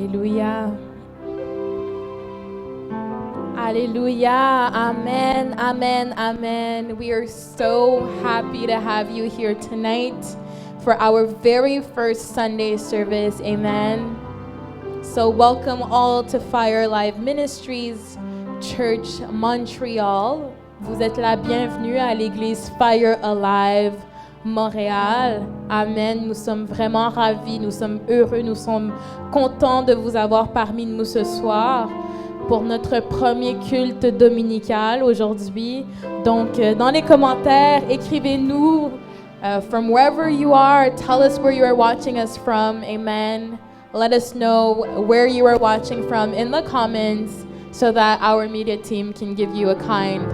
Alléluia. Hallelujah. Amen. Amen. Amen. We are so happy to have you here tonight for our very first Sunday service. Amen. So welcome all to Fire Live Ministries Church Montreal. Vous êtes la bienvenue à l'église Fire Alive Montréal. Amen. Nous sommes vraiment ravis, nous sommes heureux, nous sommes contents de vous avoir parmi nous ce soir pour notre premier culte dominical aujourd'hui. Donc, dans les commentaires, écrivez-nous from wherever you are. Tell us where you are watching us from. Amen. Let us know where you are watching from in the comments so that our media team can give you a kind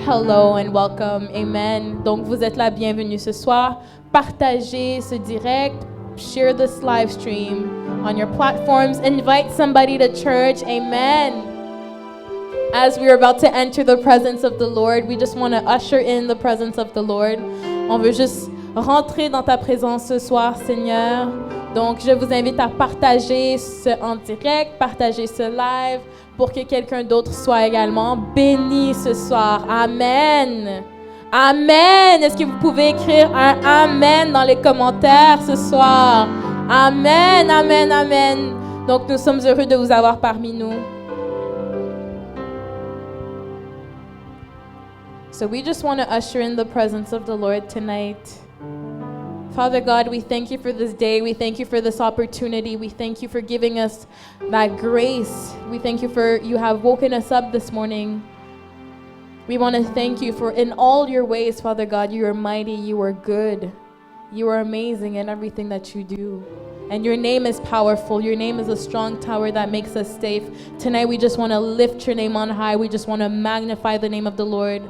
hello and welcome. Amen. Donc, vous êtes la bienvenue ce soir. Partagez ce direct. Share this live stream on your platforms. Invite somebody to church. Amen. As we are about to enter the presence of the Lord, we just want to usher in the presence of the Lord. On veut juste rentrer dans ta présence ce soir, Seigneur. Donc, je vous invite à partager ce en direct, partager ce live pour que quelqu'un d'autre soit également béni ce soir. Amen. Amen. Est-ce que vous pouvez écrire un Amen dans les commentaires ce soir? Amen, Amen, Amen. Donc, nous sommes heureux de vous avoir parmi nous. So we just want to usher in the presence of the Lord tonight. Father God, we thank you for this day. We thank you for this opportunity. We thank you for giving us that grace. We thank you for you have woken us up this morning. We want to thank you for in all your ways, Father God, you are mighty, you are good. You are amazing in everything that you do. And your name is powerful. Your name is a strong tower that makes us safe. Tonight we just want to lift your name on high. We just want to magnify the name of the Lord.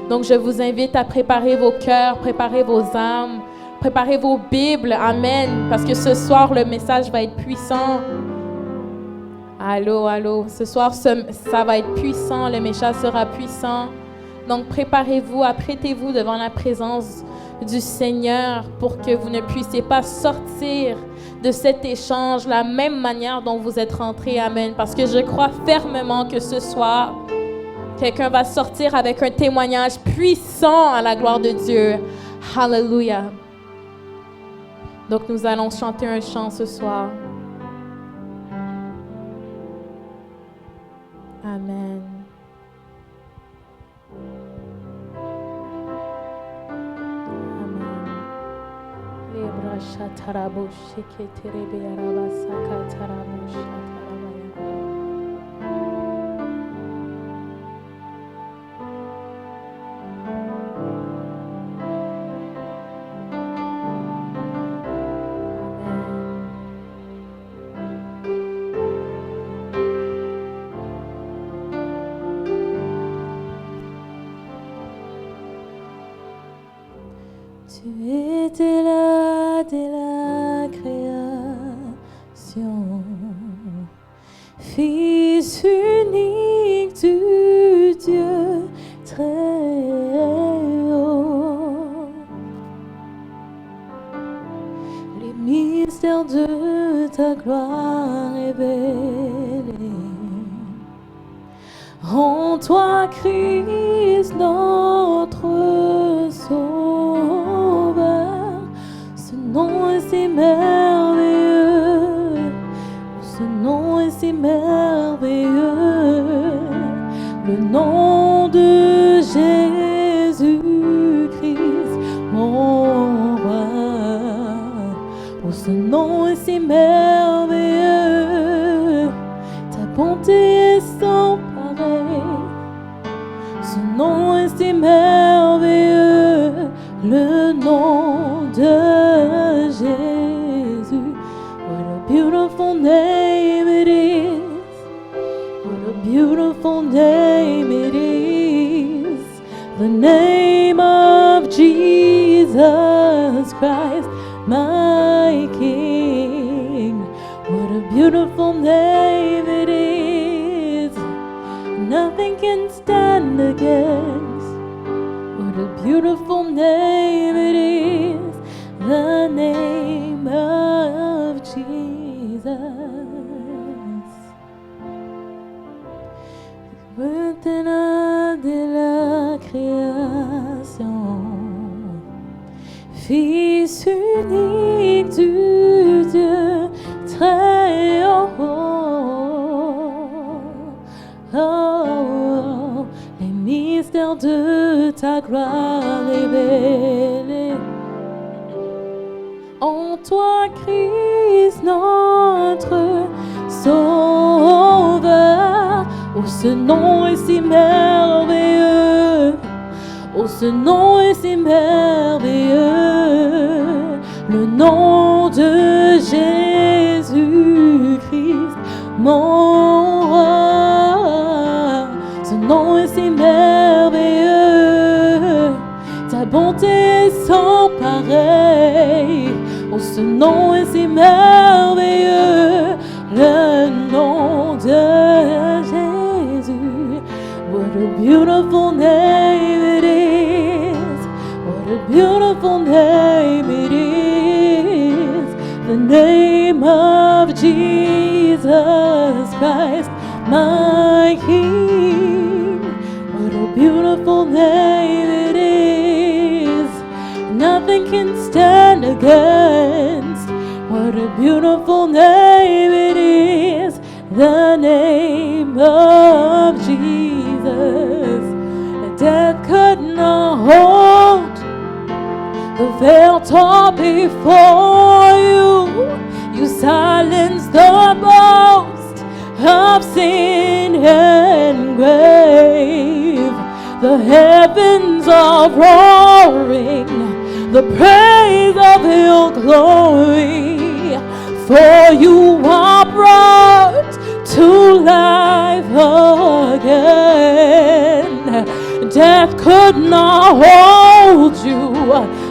Donc je vous invite à préparer vos cœurs, préparer vos âmes, préparer vos Bibles. Amen. Parce que ce soir, le message va être puissant. Allô, allô. Ce soir, ça va être puissant. Le message sera puissant. Donc préparez-vous, apprêtez-vous devant la présence du Seigneur pour que vous ne puissiez pas sortir de cet échange la même manière dont vous êtes rentrés. Amen. Parce que je crois fermement que ce soir, quelqu'un va sortir avec un témoignage puissant à la gloire de Dieu. Hallelujah. Donc nous allons chanter un chant ce soir. Amen. Shatarabo shiketerebe arabasaka tarabo shatarabaya. Tu étais là dès la création, Fils unique du Dieu très haut. Les mystères de ta gloire révélés. En toi, Christ, notre Sauveur. Ce nom est si merveilleux, ce nom est si merveilleux, le nom de Jésus-Christ, mon roi. Oh, ce nom est si merveilleux, ta bonté est sans pareil. Ce nom est si merveilleux, le nom de Jésus. What a beautiful name it is. What a beautiful name it is. The name of Jesus Christ, my King. What a beautiful name it is. Nothing can stand against. What a beautiful name it is, the name of Jesus. Maintenant de la création, Fils unique du Dieu très haut, oh, les mystères de ta gloire révélés. En toi, Christ, notre Sauveur. Oh, ce nom est si merveilleux. Oh, ce nom est si merveilleux. Le nom de Jésus-Christ, mon roi. Ce nom est si merveilleux. Ta bonté est sans pareil. Oh, ce nom est si merveilleux, le nom de Jésus. What a beautiful name it is. What a beautiful name it is. The name of Jesus Christ, my King. What a beautiful name it is. Nothing can stand against. What a beautiful name it is, the name of Jesus. Death could not hold the veil tore before you. You silenced the boast of sin and grave. The heavens are roaring the praise of your glory, for you are brought to life again. Death could not hold you,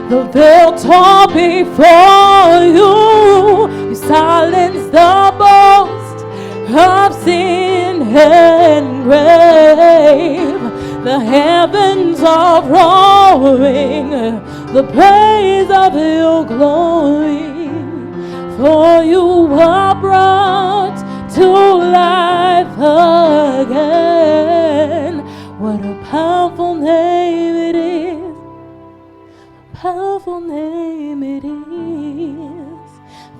the veil tore before you. You silenced the boast of sin and grave. The heavens are roaring the praise of your glory, for you are brought to life again. What a powerful name it is, powerful name it is,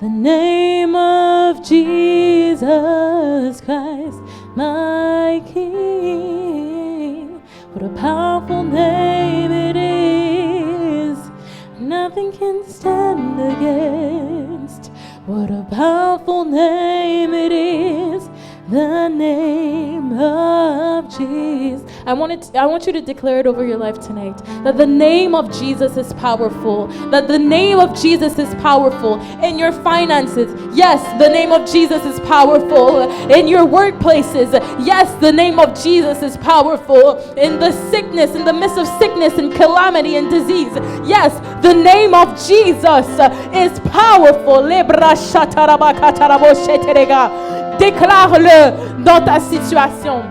the name of Jesus Christ, my King. What a powerful name it is, nothing can stand against. What a powerful name it is, the name of Jesus. I want you to declare it over your life tonight, that the name of Jesus is powerful, that the name of Jesus is powerful in your finances. Yes, the name of Jesus is powerful in your workplaces. Yes, the name of Jesus is powerful in the sickness, in the midst of sickness and calamity and disease. Yes, the name of Jesus is powerful. Déclare-le dans ta situation.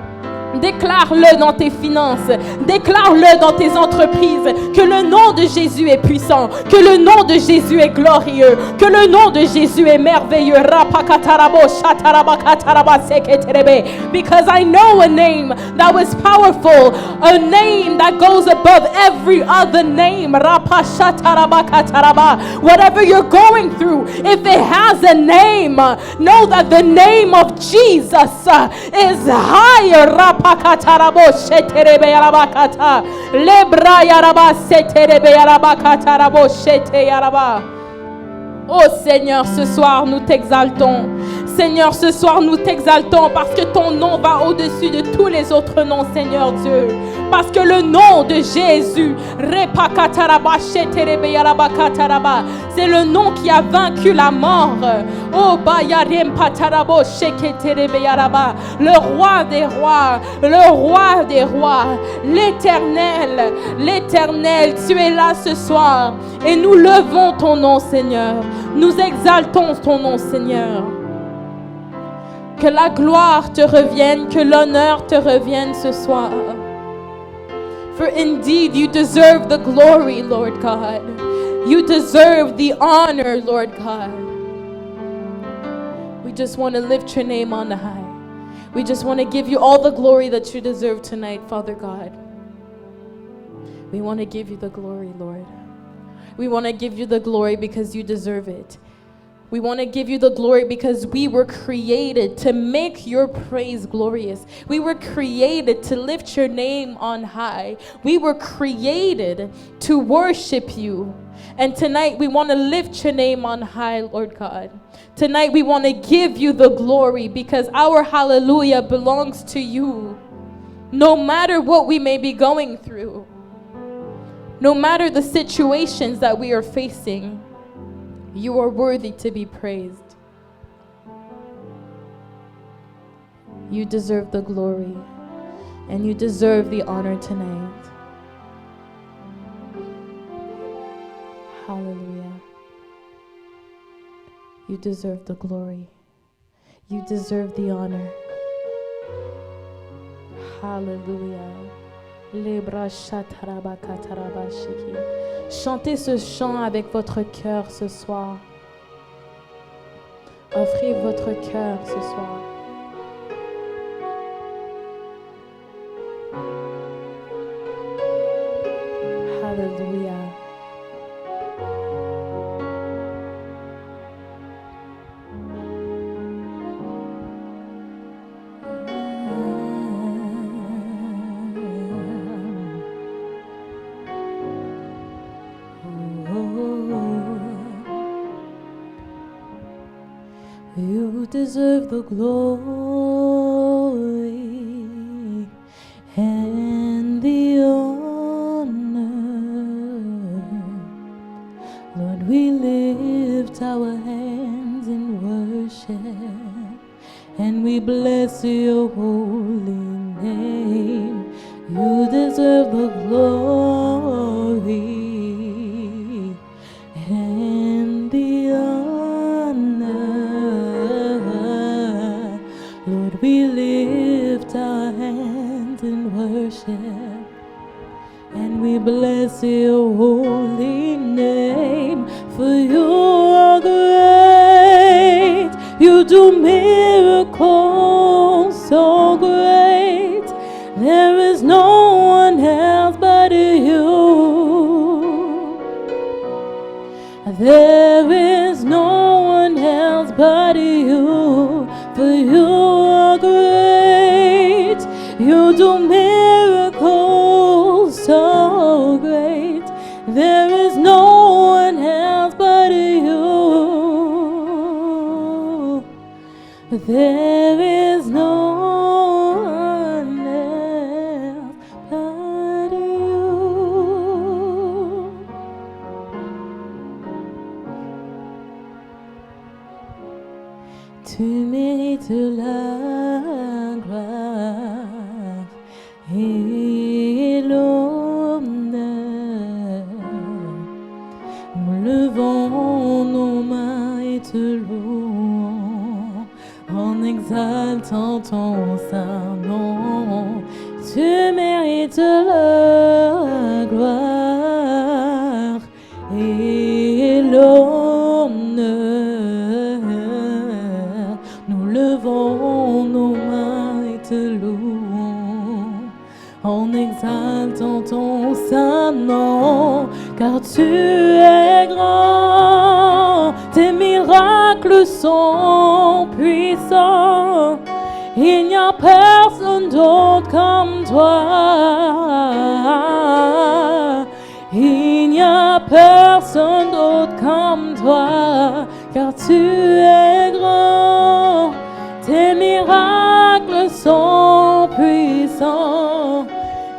Déclare-le dans tes finances, déclare-le dans tes entreprises, que le nom de Jésus est puissant, que le nom de Jésus est glorieux, que le nom de Jésus est merveilleux. Because I know a name that was powerful, a name that goes above every other name. Whatever you're going through, if it has a name, know that the name of Jesus is higher. Oh Seigneur, ce soir nous t'exaltons. Seigneur, ce soir nous t'exaltons parce que ton nom va au-dessus de tous les autres noms, Seigneur Dieu. Parce que le nom de Jésus, c'est le nom qui a vaincu la mort. Oh, le roi des rois, le roi des rois, l'Éternel, l'Éternel, tu es là ce soir et nous levons ton nom, Seigneur. Nous exaltons ton nom, Seigneur. Que la gloire te revienne, que l'honneur te revienne ce soir. For indeed you deserve the glory, Lord God. You deserve the honor, Lord God. We just want to lift your name on high. We just want to give you all the glory that you deserve tonight, Father God. We want to give you the glory, Lord. We want to give you the glory because you deserve it. We want to give you the glory because we were created to make your praise glorious. We were created to lift your name on high. We were created to worship you. And tonight we want to lift your name on high, Lord God. Tonight we want to give you the glory because our hallelujah belongs to you. No matter what we may be going through, no matter the situations that we are facing, you are worthy to be praised. You deserve the glory and you deserve the honor tonight. Hallelujah. You deserve the glory. You deserve the honor. Hallelujah. Chantez ce chant avec votre cœur ce soir. Offrez votre cœur ce soir. Hallelujah. You deserve the glory and the honor. Lord, we lift our hands in worship and we bless your holy name. You deserve the glory and the honor. Lord, we lift our hands in worship and we bless your holy name. For you are great, you do miracles so great. There is no one else but you. There is no one else but you. For you are great, you do miracles so great. There is no one else but you. There is no one else but you. Tu mérites la gloire et l'honneur. Nous levons nos mains et te louons en exaltant ton saint nom. Tu mérites la gloire et l'honneur. Nous levons nos mains et te louons en exaltant ton saint nom, car tu es grand, tes miracles sont puissants. Il n'y a personne d'autre comme toi. Il n'y a personne d'autre comme toi, car tu es grand, tes miracles sont puissants.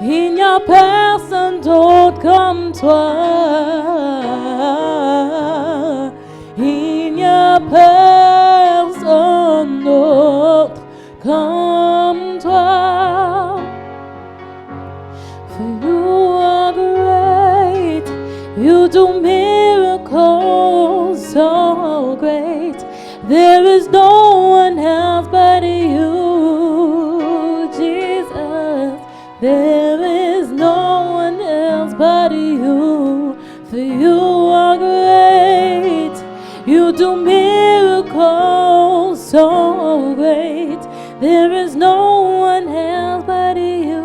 Il n'y a personne d'autre comme toi. Il n'y a personne d'autre comme toi. For you are great, you do miracles so great. There is no one else but you, Jesus. There is no do miracles so great. There is no one else but you.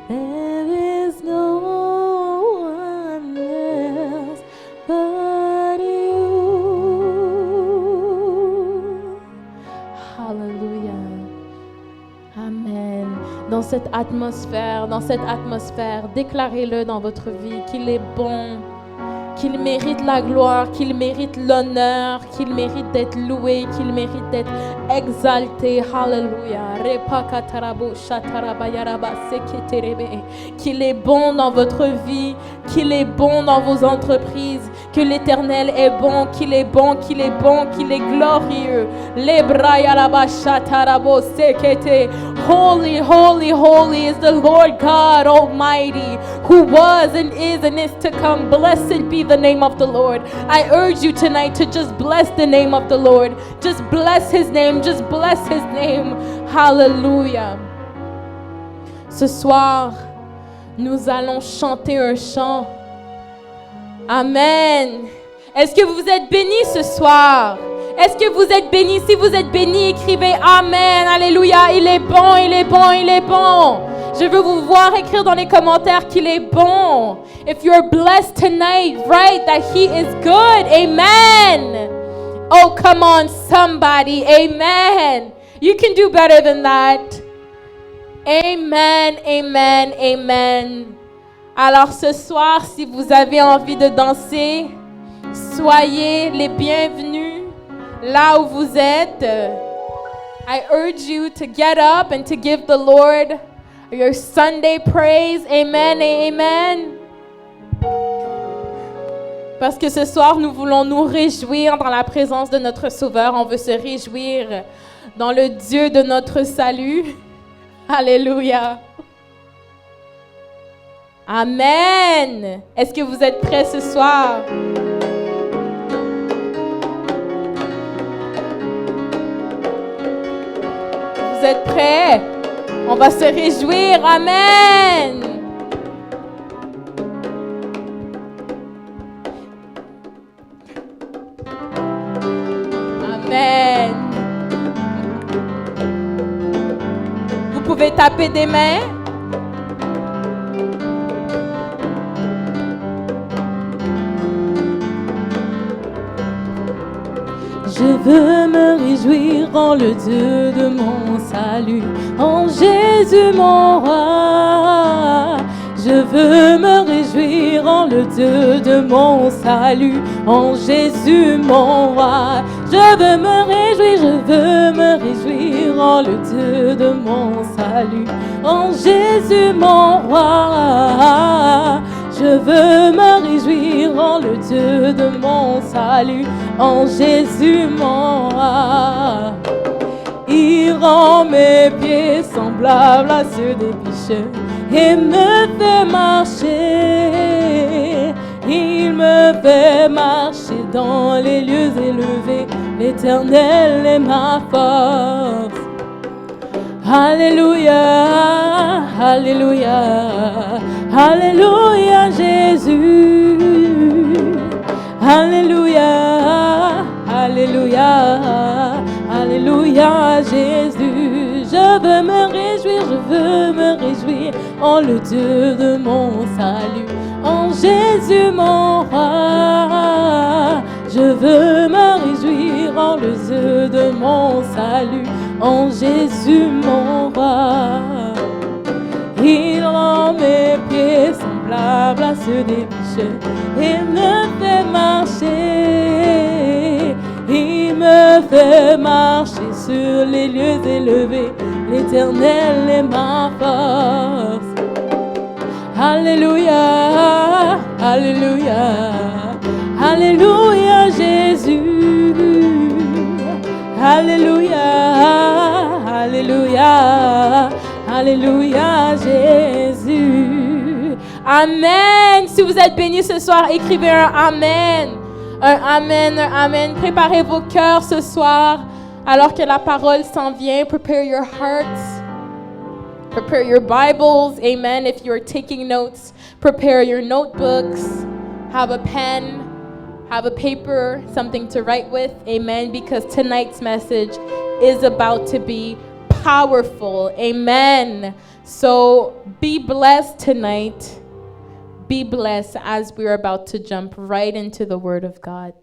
There is no one else but you. Hallelujah. Amen. Dans cette atmosphère, déclarez-le dans votre vie qu'il est bon, qu'il mérite la gloire, qu'il mérite l'honneur, qu'il mérite d'être loué, qu'il mérite d'être exalté. Hallelujah. Qu'il est bon dans votre vie, qu'il est bon dans vos entreprises, que l'Éternel est bon, qu'il est bon, qu'il est bon, qu'il est glorieux. Holy, holy, holy is the Lord God Almighty, who was and is to come. Blessed be the name of the Lord. I urge you tonight to just bless the name of the Lord. Just bless His name. Just bless His name. Hallelujah. Ce soir, nous allons chanter un chant. Amen. Est-ce que vous êtes bénis ce soir? Est-ce que vous êtes bénis? Si vous êtes bénis, écrivez Amen. Alléluia. Il est bon, il est bon, il est bon. Je veux vous voir écrire dans les commentaires qu'il est bon. If you're blessed tonight, write that He is good. Amen. Oh, come on, somebody. Amen. You can do better than that. Amen, amen, amen. Alors ce soir, si vous avez envie de danser, soyez les bienvenus là où vous êtes. I urge you to get up and to give the Lord your Sunday praise. Amen et amen. Parce que ce soir, nous voulons nous réjouir dans la présence de notre Sauveur. On veut se réjouir dans le Dieu de notre salut. Alléluia. Amen. Est-ce que vous êtes prêts ce soir? Vous êtes prêts? On va se réjouir. Amen. Amen. Vous pouvez taper des mains. Je veux me réjouir en le Dieu de mon salut, en Jésus mon roi. Je veux me réjouir en le Dieu de mon salut, en Jésus mon roi. Je veux me réjouir en le Dieu de mon salut, en Jésus mon roi. Je veux me réjouir en le Dieu de mon salut, en Jésus mon roi. Il rend mes pieds semblables à ceux des biches et me fait marcher. Il me fait marcher dans les lieux élevés. L'Éternel est ma force. Alléluia, Alléluia, Alléluia Jésus. Alléluia, Alléluia, Alléluia Jésus. Je veux me réjouir en le Dieu de mon salut, en Jésus mon roi. Je veux me réjouir en le Dieu de mon salut, en Jésus mon roi. Il rend mes pieds semblables à ceux des biches et me fait marcher. Il me fait marcher sur les lieux élevés. L'Éternel est ma force. Alléluia, Alléluia, Alléluia Jésus. Alléluia, Alléluia, Alléluia Jésus. Amen. Si vous êtes bénis ce soir, écrivez un Amen. Un Amen, un Amen. Préparez vos cœurs ce soir alors que la parole s'en vient. Prepare your hearts. Prepare your Bibles. Amen. If you're taking notes, prepare your notebooks. Have a pen. have a paper, something to write with. Amen. Because tonight's message is about to be powerful. Amen. So be blessed tonight. Be blessed as we're about to jump right into the Word of God.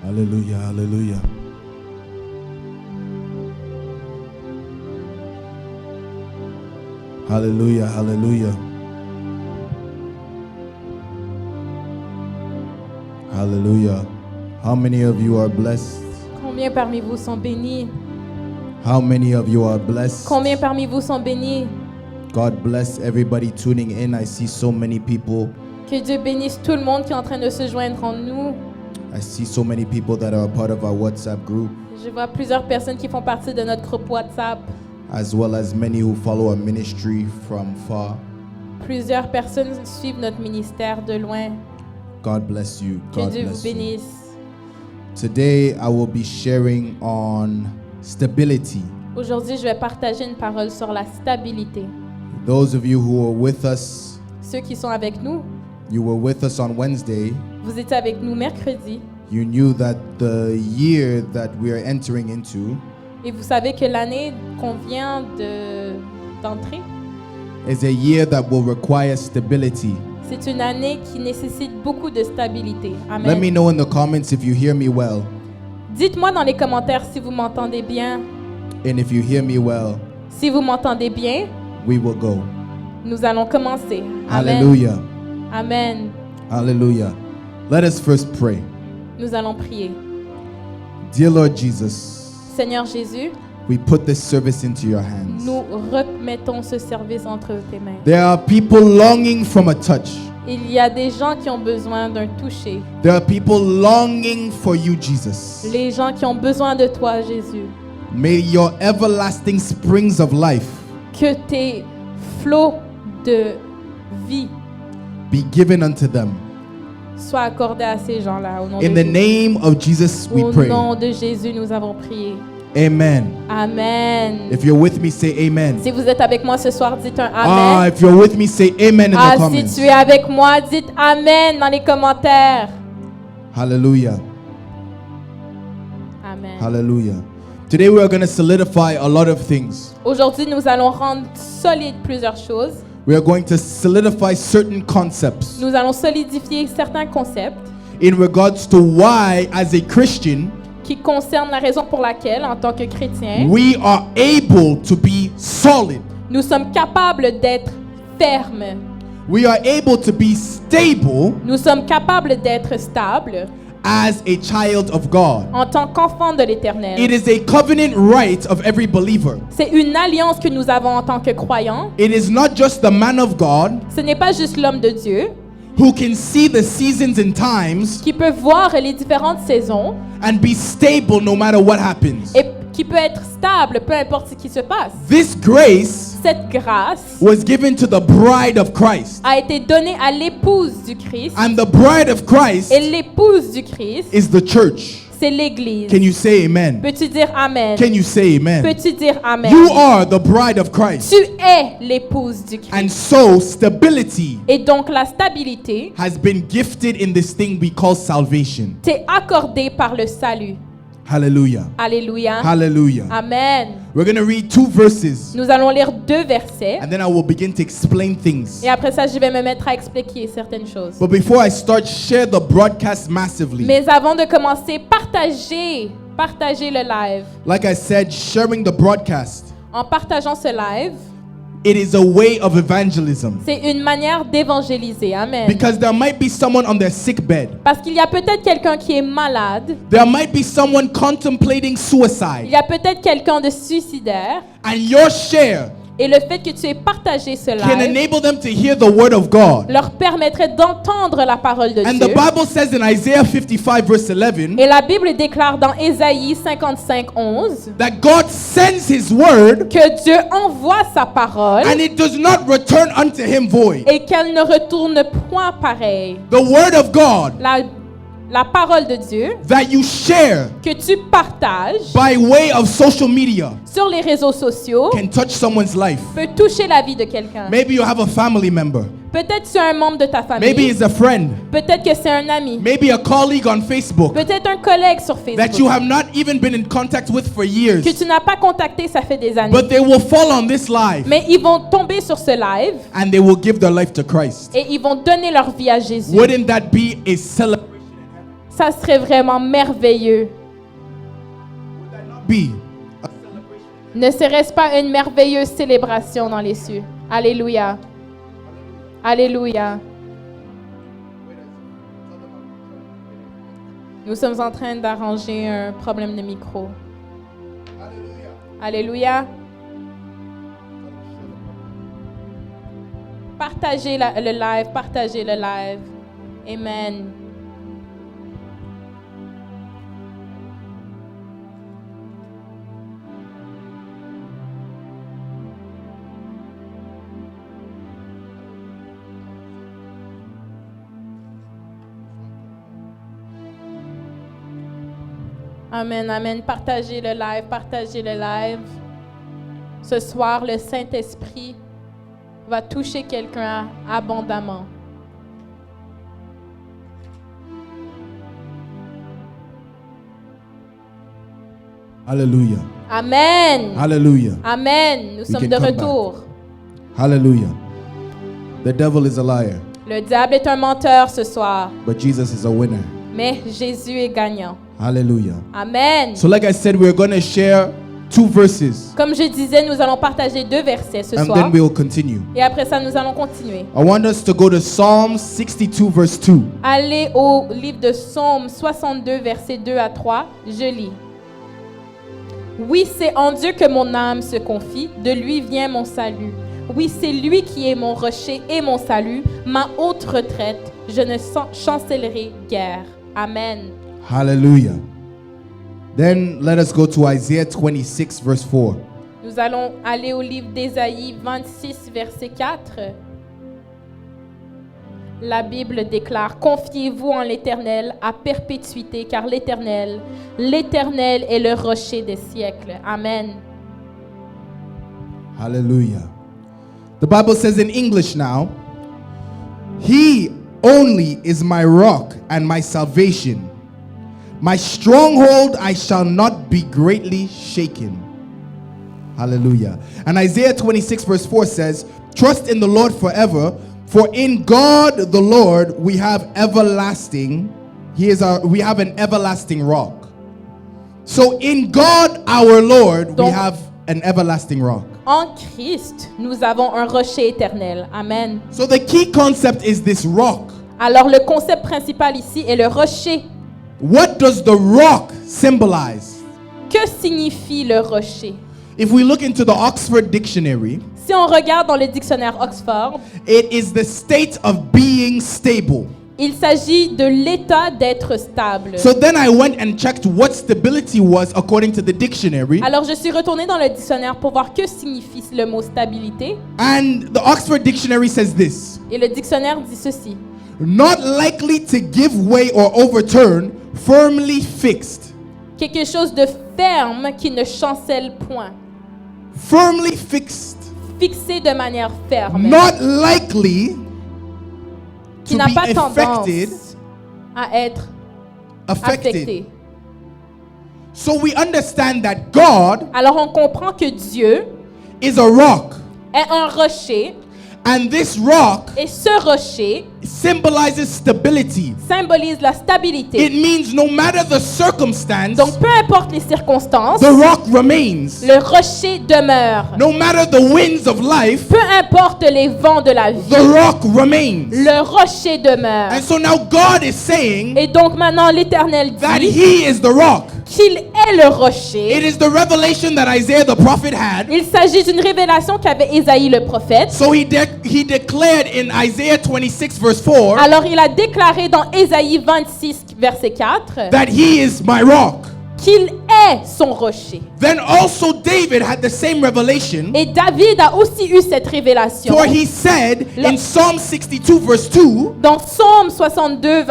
Hallelujah, hallelujah. Hallelujah, hallelujah. Hallelujah. How many of you are blessed? Combien parmi vous sont bénis? How many of you are blessed? Combien parmi vous sont bénis? God bless everybody tuning in. I see so many people. Que Dieu bénisse tout le monde qui est en train de se joindre en nous. I see so many people that are a part of our WhatsApp group, Je vois plusieurs personnes qui font partie de notre groupe WhatsApp. as well as many who follow our ministry from far. Plusieurs personnes suivent notre ministère de loin. God bless you. Que God Dieu vous bless you. bénisse. Today I will be sharing on stability. Aujourd'hui, je vais partager une parole sur la stabilité. Those of you who are with us, Ceux qui sont avec nous, you were with us on Wednesday. vous étiez avec nous mercredi. You knew that the year that we are entering into Et vous savez que l'année qu'on vient d'entrer, is a year that will require stability. c'est une année qui nécessite beaucoup de stabilité. Let me Amen. know in the comments if you hear me well. Dites-moi dans les commentaires si vous m'entendez bien. And if you hear me well, Si vous m'entendez bien, we will go. nous allons commencer. Amen. Hallelujah. Amen. Hallelujah. Let us first pray. Nous allons prier. Dear Lord Jesus, Seigneur Jésus, we put this service into your hands. nous remettons ce service entre tes mains. There are people longing from a touch. Il y a des gens qui ont besoin d'un toucher. There are people longing for you, Jesus. Les gens qui ont besoin de toi, Jésus. May your everlasting springs of life Que tes flots de vie be given unto them. soient accordés à ces gens-là. Au nom In de the Jésus. name of Jesus, we Au pray. nom de Jésus, nous avons prié. Amen. Amen. If you're with me, say amen. Si vous êtes avec moi ce soir, dites un Ah, Amen. if you're with me, say amen in the Ah, si comments. tu es avec moi, dites Amen dans les commentaires. Hallelujah. Amen. Hallelujah. Today we are going to solidify a lot of things. Aujourd'hui, nous allons rendre solide plusieurs choses. We are going to solidify certain concepts Nous allons solidifier certains concepts in regards to why, as a Christian, qui concernent la raison pour laquelle, en tant que chrétien, we are able to be solid. nous sommes capables d'être fermes. We are able to be stable Nous sommes capables d'être stables as a child of God. en tant qu'enfants de l'Éternel. It is a covenant right of every believer. C'est une alliance que nous avons en tant que croyants. It is not just the man of God Ce n'est pas juste l'homme de Dieu who can see the seasons and times qui peut voir les différentes saisons and be stable no matter what happens. et qui peut être stable peu importe ce qui se passe. This grace Cette grâce was given to the bride of Christ. a été donnée à l'épouse du Christ And the bride of Christ et l'épouse du Christ, is the church. c'est l'Église. Can you say amen? Peux-tu dire Amen? Can you say amen? Peux-tu dire Amen? You are the bride of Christ. Tu es l'épouse du Christ. And so stability Et donc la stabilité has been gifted in this thing we call salvation. t'est accordée par le salut. Hallelujah. Alléluia. Hallelujah. Amen. We're going to read 2 verses Nous allons lire 2 versets. and then I will begin to explain things. Et après ça, je vais me mettre à expliquer certaines choses. But before I start, share the broadcast massively. Mais avant de commencer, partagez le live. Like I said, sharing the broadcast, En partageant ce live, it is a way of evangelism. c'est une manière d'évangéliser. Amen. Because there might be someone on their sick bed. Parce qu'il y a peut-être quelqu'un qui est malade. There might be someone contemplating Il suicide. y a peut-être quelqu'un de suicidaire. And your share Et le fait que tu aies partagé ce can live enable them to hear the word of God. leur permettrait d'entendre la parole de And the Dieu. Bible says in Isaiah 55 verse 11 Et la Bible déclare dans Ésaïe 55:11 that God sends his word que Dieu envoie sa parole and it does not return unto him void. et qu'elle ne retourne point pareil. The word of God La parole de Dieu that you share que tu partages by way of social media sur les réseaux sociaux can touch someone's life. peut toucher la vie de quelqu'un. Maybe you have a family member. Peut-être c'est un membre de ta Maybe famille. it's a friend. Peut-être que c'est un ami. Maybe a colleague on Facebook Peut-être un collègue sur that you Facebook have not even been in contact with for years. que tu n'as pas contacté, ça fait des années. But they will fall on this live Mais ils vont tomber sur ce live and they will give their life to Christ. et ils vont donner leur vie à Jésus. Wouldn't that be a celebration? Ça serait vraiment merveilleux. Be Ne serait-ce pas une merveilleuse célébration dans les cieux? Alléluia. Alléluia. Nous sommes en train d'arranger un problème de micro. Alléluia. Partagez le live, partagez le live. Amen. Amen, amen. Partagez le live, partagez le live. Ce soir, le Saint-Esprit va toucher quelqu'un abondamment. hallelujah. Amen. Hallelujah. Amen. Nous sommes can de come retour. Hallelujah. The devil is a liar, Le diable est un menteur ce soir, but Jesus is a winner. mais Jésus est gagnant. Hallelujah. Amen. So like I said, we're going to share 2 verses Comme je disais, nous allons partager 2 versets ce and soir. then we'll continue. Et après ça, nous allons continuer. I want us to go to Psalm 62 verse 2. Allez au livre de Psaume 62, versets 2 à 3. Je lis. Oui, c'est en Dieu que mon âme se confie, de lui vient mon salut. Oui, c'est lui qui est mon rocher et mon salut, ma haute retraite. Je ne chancellerai guère. Amen. Hallelujah. Then let us go to Isaiah 26 verse 4. Nous allons aller au livre d'Ésaïe 26, verset 4. La Bible déclare: Confiez-vous en l'Éternel à perpétuité, car l'Éternel est le rocher des siècles. Amen. Hallelujah. The Bible says in English now, He only is my rock and my salvation. My stronghold, I shall not be greatly shaken. Hallelujah. And Isaiah 26 verse 4 says, Trust in the Lord forever, for in God the Lord we have we have an everlasting rock. So in God our Lord we Donc, have an everlasting rock. En Christ, nous avons un rocher éternel. Amen. So the key concept is this rock. Alors le concept principal ici est le rocher. What does the rock symbolize? Que signifie le rocher? If we look into the Oxford Dictionary, Si on regarde dans le dictionnaire Oxford, it is the state of being stable. il s'agit de l'état d'être stable. So then I went and checked what stability was according to the dictionary. Alors je suis retournée dans le dictionnaire pour voir que signifie le mot stabilité. And the Oxford Dictionary says this: Et le dictionnaire dit ceci: not likely to give way or overturn, firmly fixed. quelque chose de ferme qui ne chancelle point, Firmly fixed. fixé de manière ferme, Not likely qui to n'a be pas tendance affected. à être affecté. So we understand that God Alors on comprend que Dieu is a rock, est un rocher and this rock et ce rocher symbolizes stability. symbolise la stabilité. It means no matter the circumstance, Donc peu importe les circonstances, the rock remains. le rocher demeure. No matter the winds of life, Peu importe les vents de la vie, the rock remains. le rocher demeure. And so now God is saying Et donc maintenant l'Éternel that dit He is the rock. qu'il est le rocher. It is the revelation that Isaiah the prophet had. Il s'agit d'une révélation qu'avait Ésaïe le prophète. So he declared in Isaiah 26 verse 4 Alors il a déclaré dans Ésaïe 26 verset 4 that He is my rock. qu'il est son rocher. Then also David had the same revelation, Et David a aussi eu cette révélation. for he said in Psalm 62 verse 2 Dans Psaume 62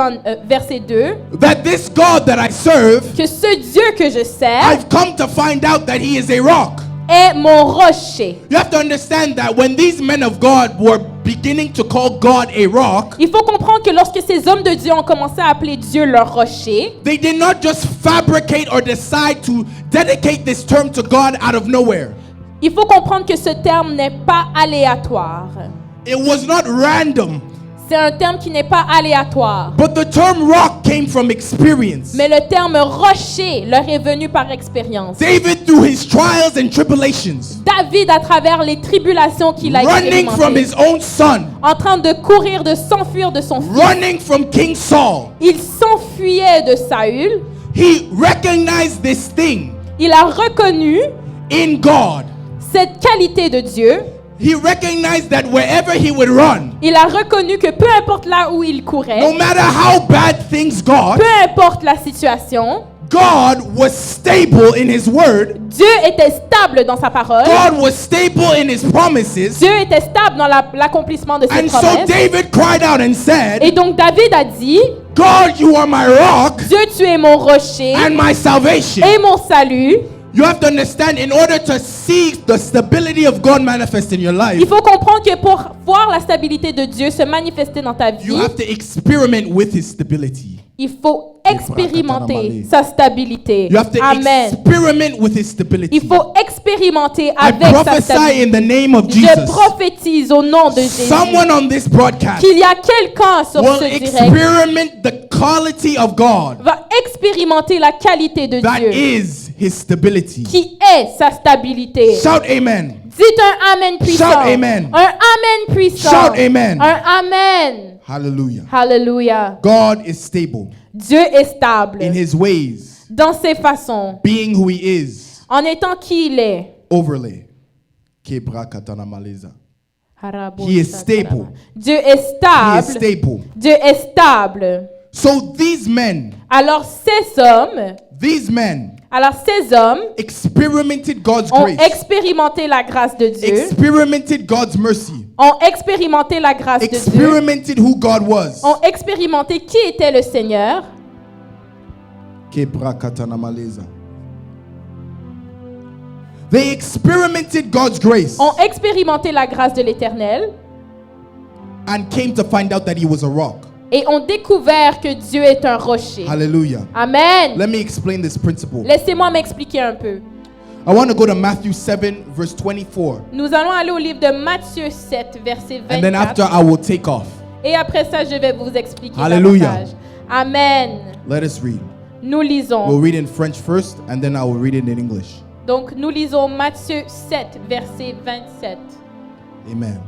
verset 2 that this God that I serve, que ce Dieu que je sers I've come to find out that He is a rock. est mon rocher. You have to understand that when these men of God were beginning to call God a rock, Il faut comprendre que lorsque ces hommes de Dieu ont commencé à appeler Dieu leur rocher, they did not just fabricate or decide to dedicate this term to God out of nowhere. il faut comprendre que ce terme n'est pas aléatoire. It was not random, C'est un terme qui n'est pas aléatoire. but the term rock came from experience. Mais le terme rocher leur est venu par expérience. David, through his trials and tribulations, David, à travers les tribulations qu'il a running from expérimentées, his own son, en train de courir, de s'enfuir de son fils, running from King Saul, il s'enfuyait de Saül. he recognized this thing Il a reconnu in God. cette qualité de Dieu. He recognized that wherever he would run, Il a reconnu que peu importe là où il courait, no matter how bad things got, peu importe la situation, God was stable in his word. Dieu était stable dans sa parole. God was stable in his promises. Dieu était stable dans l'accomplissement de ses And so promesses. David cried out and Et said, donc David a dit, God, you are my rock Dieu, tu es mon rocher and my salvation. et mon salut. You have to understand, in order to see the stability of God manifest in your life, Il faut comprendre que pour voir la stabilité de Dieu se manifester dans ta you vie, have to experiment with his stability. il faut expérimenter sa stabilité. You have to Amen. experiment with his stability. Il faut expérimenter I avec sa prophesy stabilité. in the name of Je Jesus. prophétise au nom de Jésus Someone on this broadcast qu'il y a quelqu'un sur will ce direct experiment the quality of God va expérimenter la qualité de that Dieu is his stability. qui est sa stabilité. Shout amen. Dites un amen puissant. Shout amen. Un amen puissant. Shout amen. Un amen. Hallelujah. Hallelujah. God is stable Dieu est stable in his ways, dans ses façons, being who he is. en étant qui il est. Overlay. Kebra katana maleza. He is stable. Dieu est He is stable. stable. Dieu est stable. So these men Alors ces hommes experimented God's ont grace, expérimenté la grâce de Dieu, experimented God's mercy, ont expérimenté la grâce de Dieu, experimented who God was. ont expérimenté qui était le Seigneur. Kebra katana maleza. They experimented God's grace Ont expérimenté la grâce de l'Éternel and came to find out that he was a rock. et ont découvert que Dieu est un rocher. Hallelujah. Amen. Let me explain this principle. Laissez-moi m'expliquer un peu. I want to go to Matthew 7 verse 24. Nous allons aller au livre de Matthieu 7, verset And then after 24. I will take off. Et après ça, je vais vous expliquer Hallelujah. davantage. Amen. Let us read. Nous We'll lisons. read in French first and then I will read it in English. Donc, nous lisons Matthieu 7, verset 27. Amen.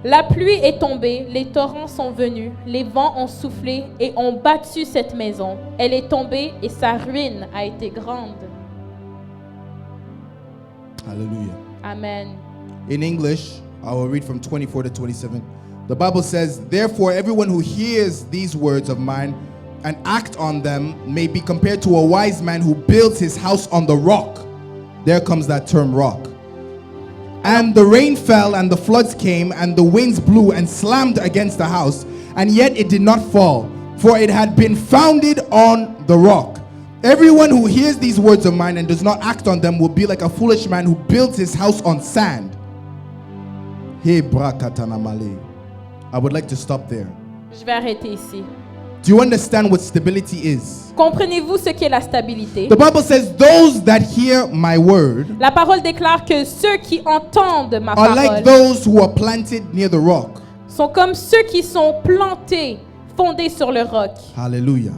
La pluie est tombée, les torrents sont venus, les vents ont soufflé et ont battu cette maison. Elle est tombée et sa ruine a été grande. Hallelujah. Amen. In English, I will read from 24 to 27. The Bible says, "Therefore everyone who hears these words of mine and act on them may be compared to a wise man who builds his house on the rock." There comes that term, rock. "And the rain fell, and the floods came, and the winds blew and slammed against the house, and yet it did not fall, for it had been founded on the rock. Everyone who hears these words of mine and does not act on them will be like a foolish man who builds his house on sand." Hey, brakatanamale. I would like to stop there. Je vais arrêter ici. Do you understand what stability is? Comprenez-vous ce qu'est la stabilité? The Bible says, those that hear my word La parole déclare que ceux qui entendent ma are like parole those who are planted near the rock. sont comme ceux qui sont plantés, fondés sur le roc. Hallelujah.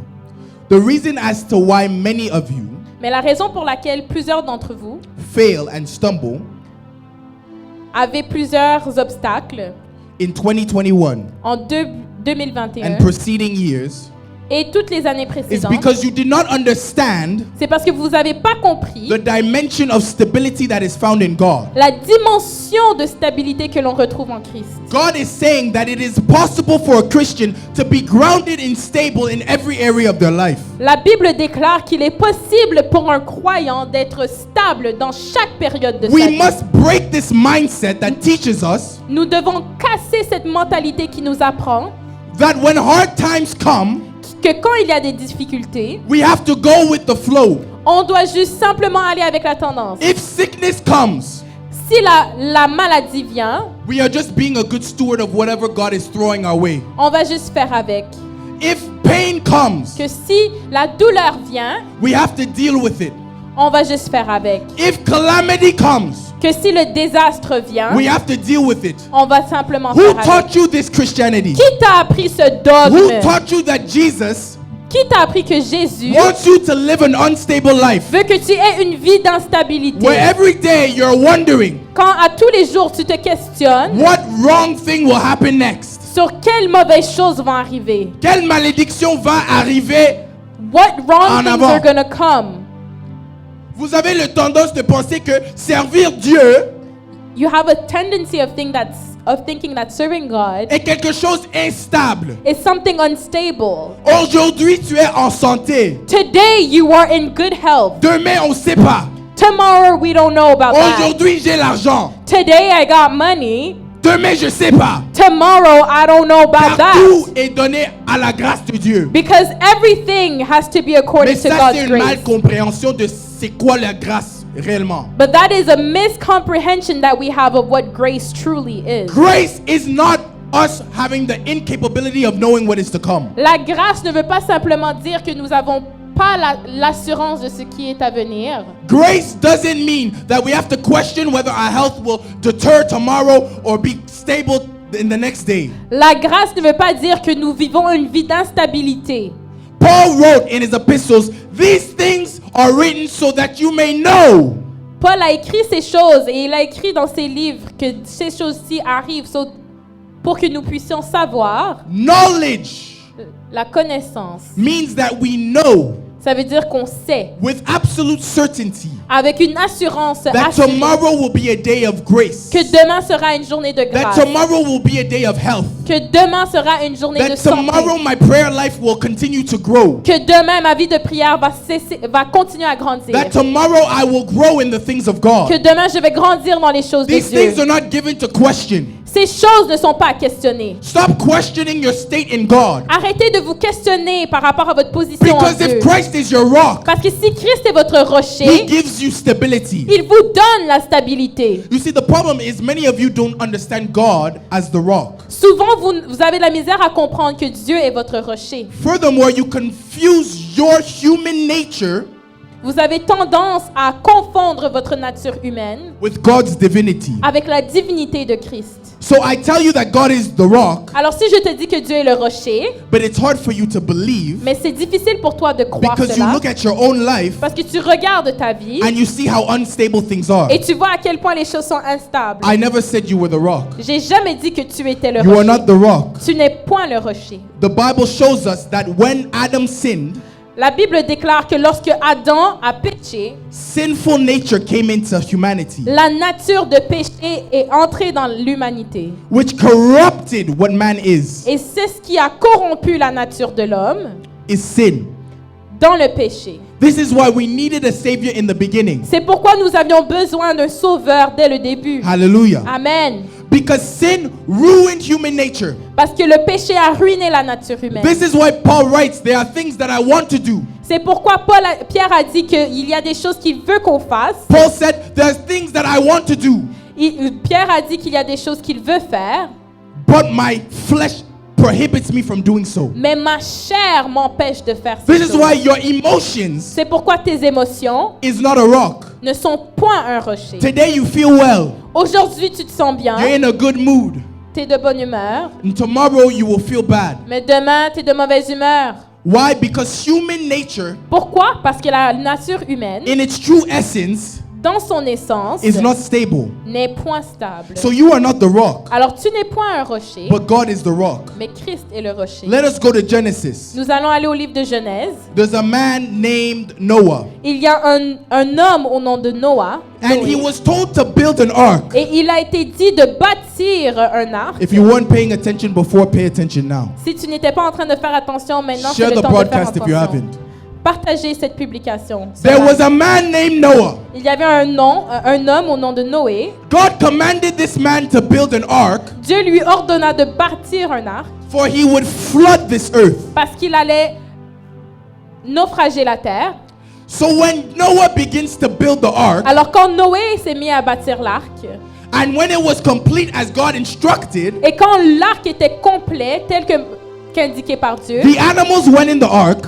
The reason as to why many of you Mais la raison pour laquelle plusieurs d'entre vous fail and stumble avaient plusieurs obstacles in 2021 en 2021 and preceding years et toutes les années is précédentes, because you did not understand c'est parce que vous n'avez pas compris the dimension of stability that is found in God. la dimension de stabilité que l'on retrouve en Christ. God is saying that it is possible for a Christian to be grounded and stable in every area of their life. La Bible déclare qu'il est possible pour un croyant d'être stable dans chaque période de sa We vie. must break this mindset that teaches us Nous devons casser cette mentalité qui nous apprend that when hard times come, que quand il y a des difficultés, we have to go with the flow. on doit juste simplement aller avec la tendance. If sickness comes, Si la maladie vient, we are just being a good steward of whatever God is throwing our way. on va juste faire avec. If pain comes, Que si la douleur vient, we have to deal with it. on va juste faire avec. If calamity comes, Que si le désastre vient, we have to deal with it. on va simplement Who faire avec. taught you this Christianity? Qui t'a appris ce Who dogme? taught you that Jesus Qui t'a appris que Jésus wants you to live an unstable life? veut que tu aies une vie d'instabilité? Where every day you're wondering Quand à tous les jours tu te questionnes what wrong thing will happen next? sur quelles mauvaises choses vont arriver. Quelle malédiction va arriver? What wrong En things avant. are gonna come? Vous avez le tendance de penser que servir Dieu You have a tendency of thinking that serving God est quelque chose instable. is something unstable. Aujourd'hui, tu es en santé. Today you are in good health. Demain, on ne sait pas. Tomorrow we don't know about that. Aujourd'hui, j'ai l'argent. Today I got money. Demain, je ne sais pas. Tomorrow I don't know about Car tout that. est donné à la grâce de Dieu. Because everything has to be Mais according to ça, God's c'est une grace. malcompréhension de c'est quoi la grâce réellement. But that is a miscomprehension that we have of what grace truly is. Grace is not us having the incapability of knowing what is to come. La grâce ne veut pas simplement dire que nous n'avons pas l'assurance de ce qui est à venir. Grace doesn't mean that we have to question whether our health will deter tomorrow or be stable in the next day. La grâce ne veut pas dire que nous vivons une vie d'instabilité. Paul wrote in his epistles, these things are written so that you may know. Paul a écrit ces choses et il a écrit dans ses livres que ces choses-ci arrivent pour que nous puissions savoir. Knowledge La connaissance, means that we know ça veut dire qu'on sait with absolute certainty avec une assurance that assurée tomorrow will be a day of grace. que demain sera une journée de That grâce, tomorrow will be a day of health. que demain sera une journée de That santé, tomorrow my prayer life will continue to grow. que demain ma vie de prière va continuer à grandir, That tomorrow I will grow in the things of God. que demain je vais grandir dans les choses de These Dieu. things are not given to question. Ces choses ne sont pas à questionner. Stop questioning your state in God. Arrêtez de vous questionner par rapport à votre position en Because Dieu. if Christ is your rock, Parce que si Christ est votre He rocher, gives you stability. il vous donne la stabilité. You see, the problem is many of you don't understand God as the rock. Souvent, vous avez de la misère à comprendre que Dieu est votre rocher. Furthermore, you confuse your human nature Vous avez tendance à confondre votre nature humaine with God's divinity. avec la divinité de Christ. So I tell you that God is the rock, Alors si je te dis que Dieu est le rocher, but it's hard for you to believe mais c'est difficile pour toi de croire because you cela, look at your own life parce que tu regardes ta vie and you see how unstable things are. et tu vois à quel point les choses sont instables. I never said you were the rock. J'ai jamais dit que tu étais le You are rocher. not the rock. Tu n'es point le rocher. The Bible shows us that when Adam sinned, La Bible déclare que lorsque Adam a péché, sinful nature came into humanity, la nature de péché est entrée dans l'humanité. which corrupted what man is Et c'est ce qui a corrompu la nature de l'homme sin. dans le péché. This is why we needed a savior in the beginning. C'est pourquoi nous avions besoin d'un sauveur dès le début. Hallelujah. Amen. Because sin ruined human nature. Parce que le péché a ruiné la nature humaine. This is why Paul writes, there are things that I want to do. C'est pourquoi Pierre a dit qu'il y a des choses qu'il veut qu'on fasse. Paul said, there's things that I want to do, Pierre a dit qu'il y a des choses qu'il veut faire, but my flesh prohibits me from doing so. Mais ma chair m'empêche de faire This ces is choses. why your emotions C'est pourquoi tes émotions is not a rock. ne sont point un rocher. Today you feel well. Aujourd'hui, tu te sens bien, You're in a good mood. tu es de bonne humeur, And tomorrow you will feel bad. mais demain, tu es de mauvaise humeur. Why? Because human nature, Pourquoi? Parce que la nature humaine, in its true essence, dans son essence, is not stable. n'est point stable. So you are not the rock, Alors tu n'es point un rocher, but God is the rock. mais Christ est le rocher. Let us go to Genesis. Nous allons aller au livre de Genèse. There's a man named Noah, Il y a un homme au nom de Noah. and Noé, he was told to build an ark. et il a été dit de bâtir un arc. If you weren't paying attention before, pay attention now. Si tu n'étais pas en train de faire attention, maintenant c'est Share le the temps de faire broadcast if you attention. haven't. Partagez cette publication. There was a man named Noah. Il y avait un homme au nom de Noé. God commanded this man to build an ark, Dieu lui ordonna de bâtir un arc for he would flood this earth. parce qu'il allait naufrager la terre. So when Noah begins to build the ark, Alors quand Noé s'est mis à bâtir l'arc, and when it was complete as God instructed, et quand l'arc était complet, qu'indiqué par Dieu, the animals went in the ark,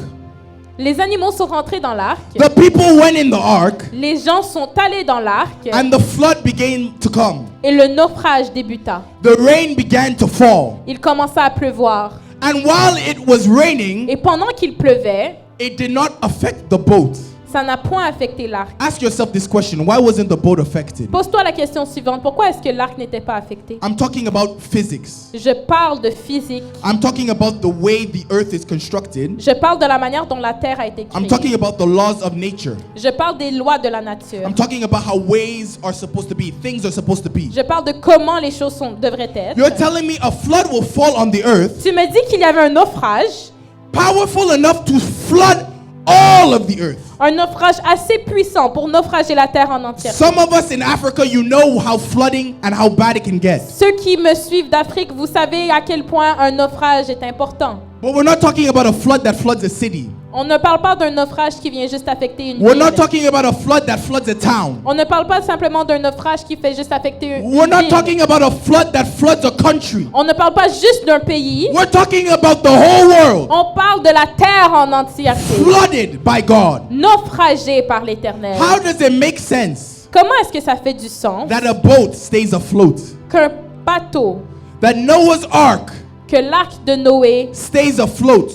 les animaux sont rentrés dans l'arc, the people went in the ark, les gens sont allés dans l'arc, and the flood began to come. et le naufrage débuta. The rain began to fall. Il commença à pleuvoir. And while it was raining, Et pendant qu'il pleuvait, it did not affect the boat. ça n'a point affecté l'arc. Ask yourself this question: why wasn't the boat affected? Pose-toi la question suivante. Pourquoi est-ce que l'arc n'était pas affecté? I'm talking about physics. Je parle de physique. I'm talking about the way the earth is constructed. Je parle de la manière dont la terre a été I'm créée. talking about the laws of nature. Je parle des lois de la nature. I'm talking about how ways are supposed to be, things are supposed to be. Je parle de comment les choses devraient être. You're telling me a flood will fall on the earth, Tu me dis qu'il y avait un naufrage, powerful enough to flood all of the earth. un naufrage assez puissant pour naufrager la terre en entière. Some of us in Africa, you know how flooding and how bad it can get. Ceux qui me suivent d'Afrique, vous savez à quel point un naufrage est important. But we're not talking about a flood that floods a city. On ne parle pas d'un naufrage qui vient juste affecter une We're ville. not talking about a flood that floods a town. On ne parle pas simplement d'un naufrage qui fait juste affecter une We're not ville. talking about a flood that floods a country. On ne parle pas juste d'un pays. We're talking about the whole world On parle de la terre en entièreté, flooded by God. naufragée par l'Éternel. How does it make sense Comment est-ce que ça fait du sens that a boat stays afloat? qu'un bateau, That Noah's ark que l'arc de Noé stays afloat?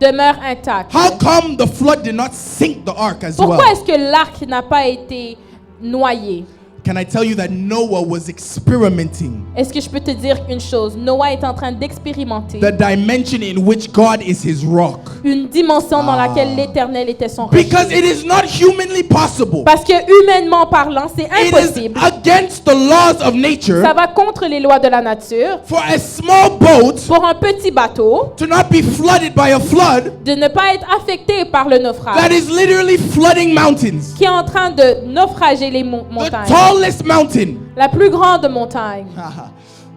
demeure intact? How come the flood did not sink the ark as Pourquoi well? est-ce que l'arc n'a pas été noyé? Can I tell you that Noah was experimenting Est-ce que je peux te dire une chose? Noah est en train d'expérimenter the dimension in which God is his rock? une dimension dans laquelle l'Éternel était son Because rocher. it is not humanly possible. Parce que humainement parlant, c'est It is impossible. against the laws of nature Ça va contre les lois de la nature. for a small boat Pour un petit bateau, to not be flooded by a flood de ne pas être affecté par le that naufrage, is literally flooding mountains. qui est en train de naufrager les The montagnes. tallest mountain, La plus grande montagne,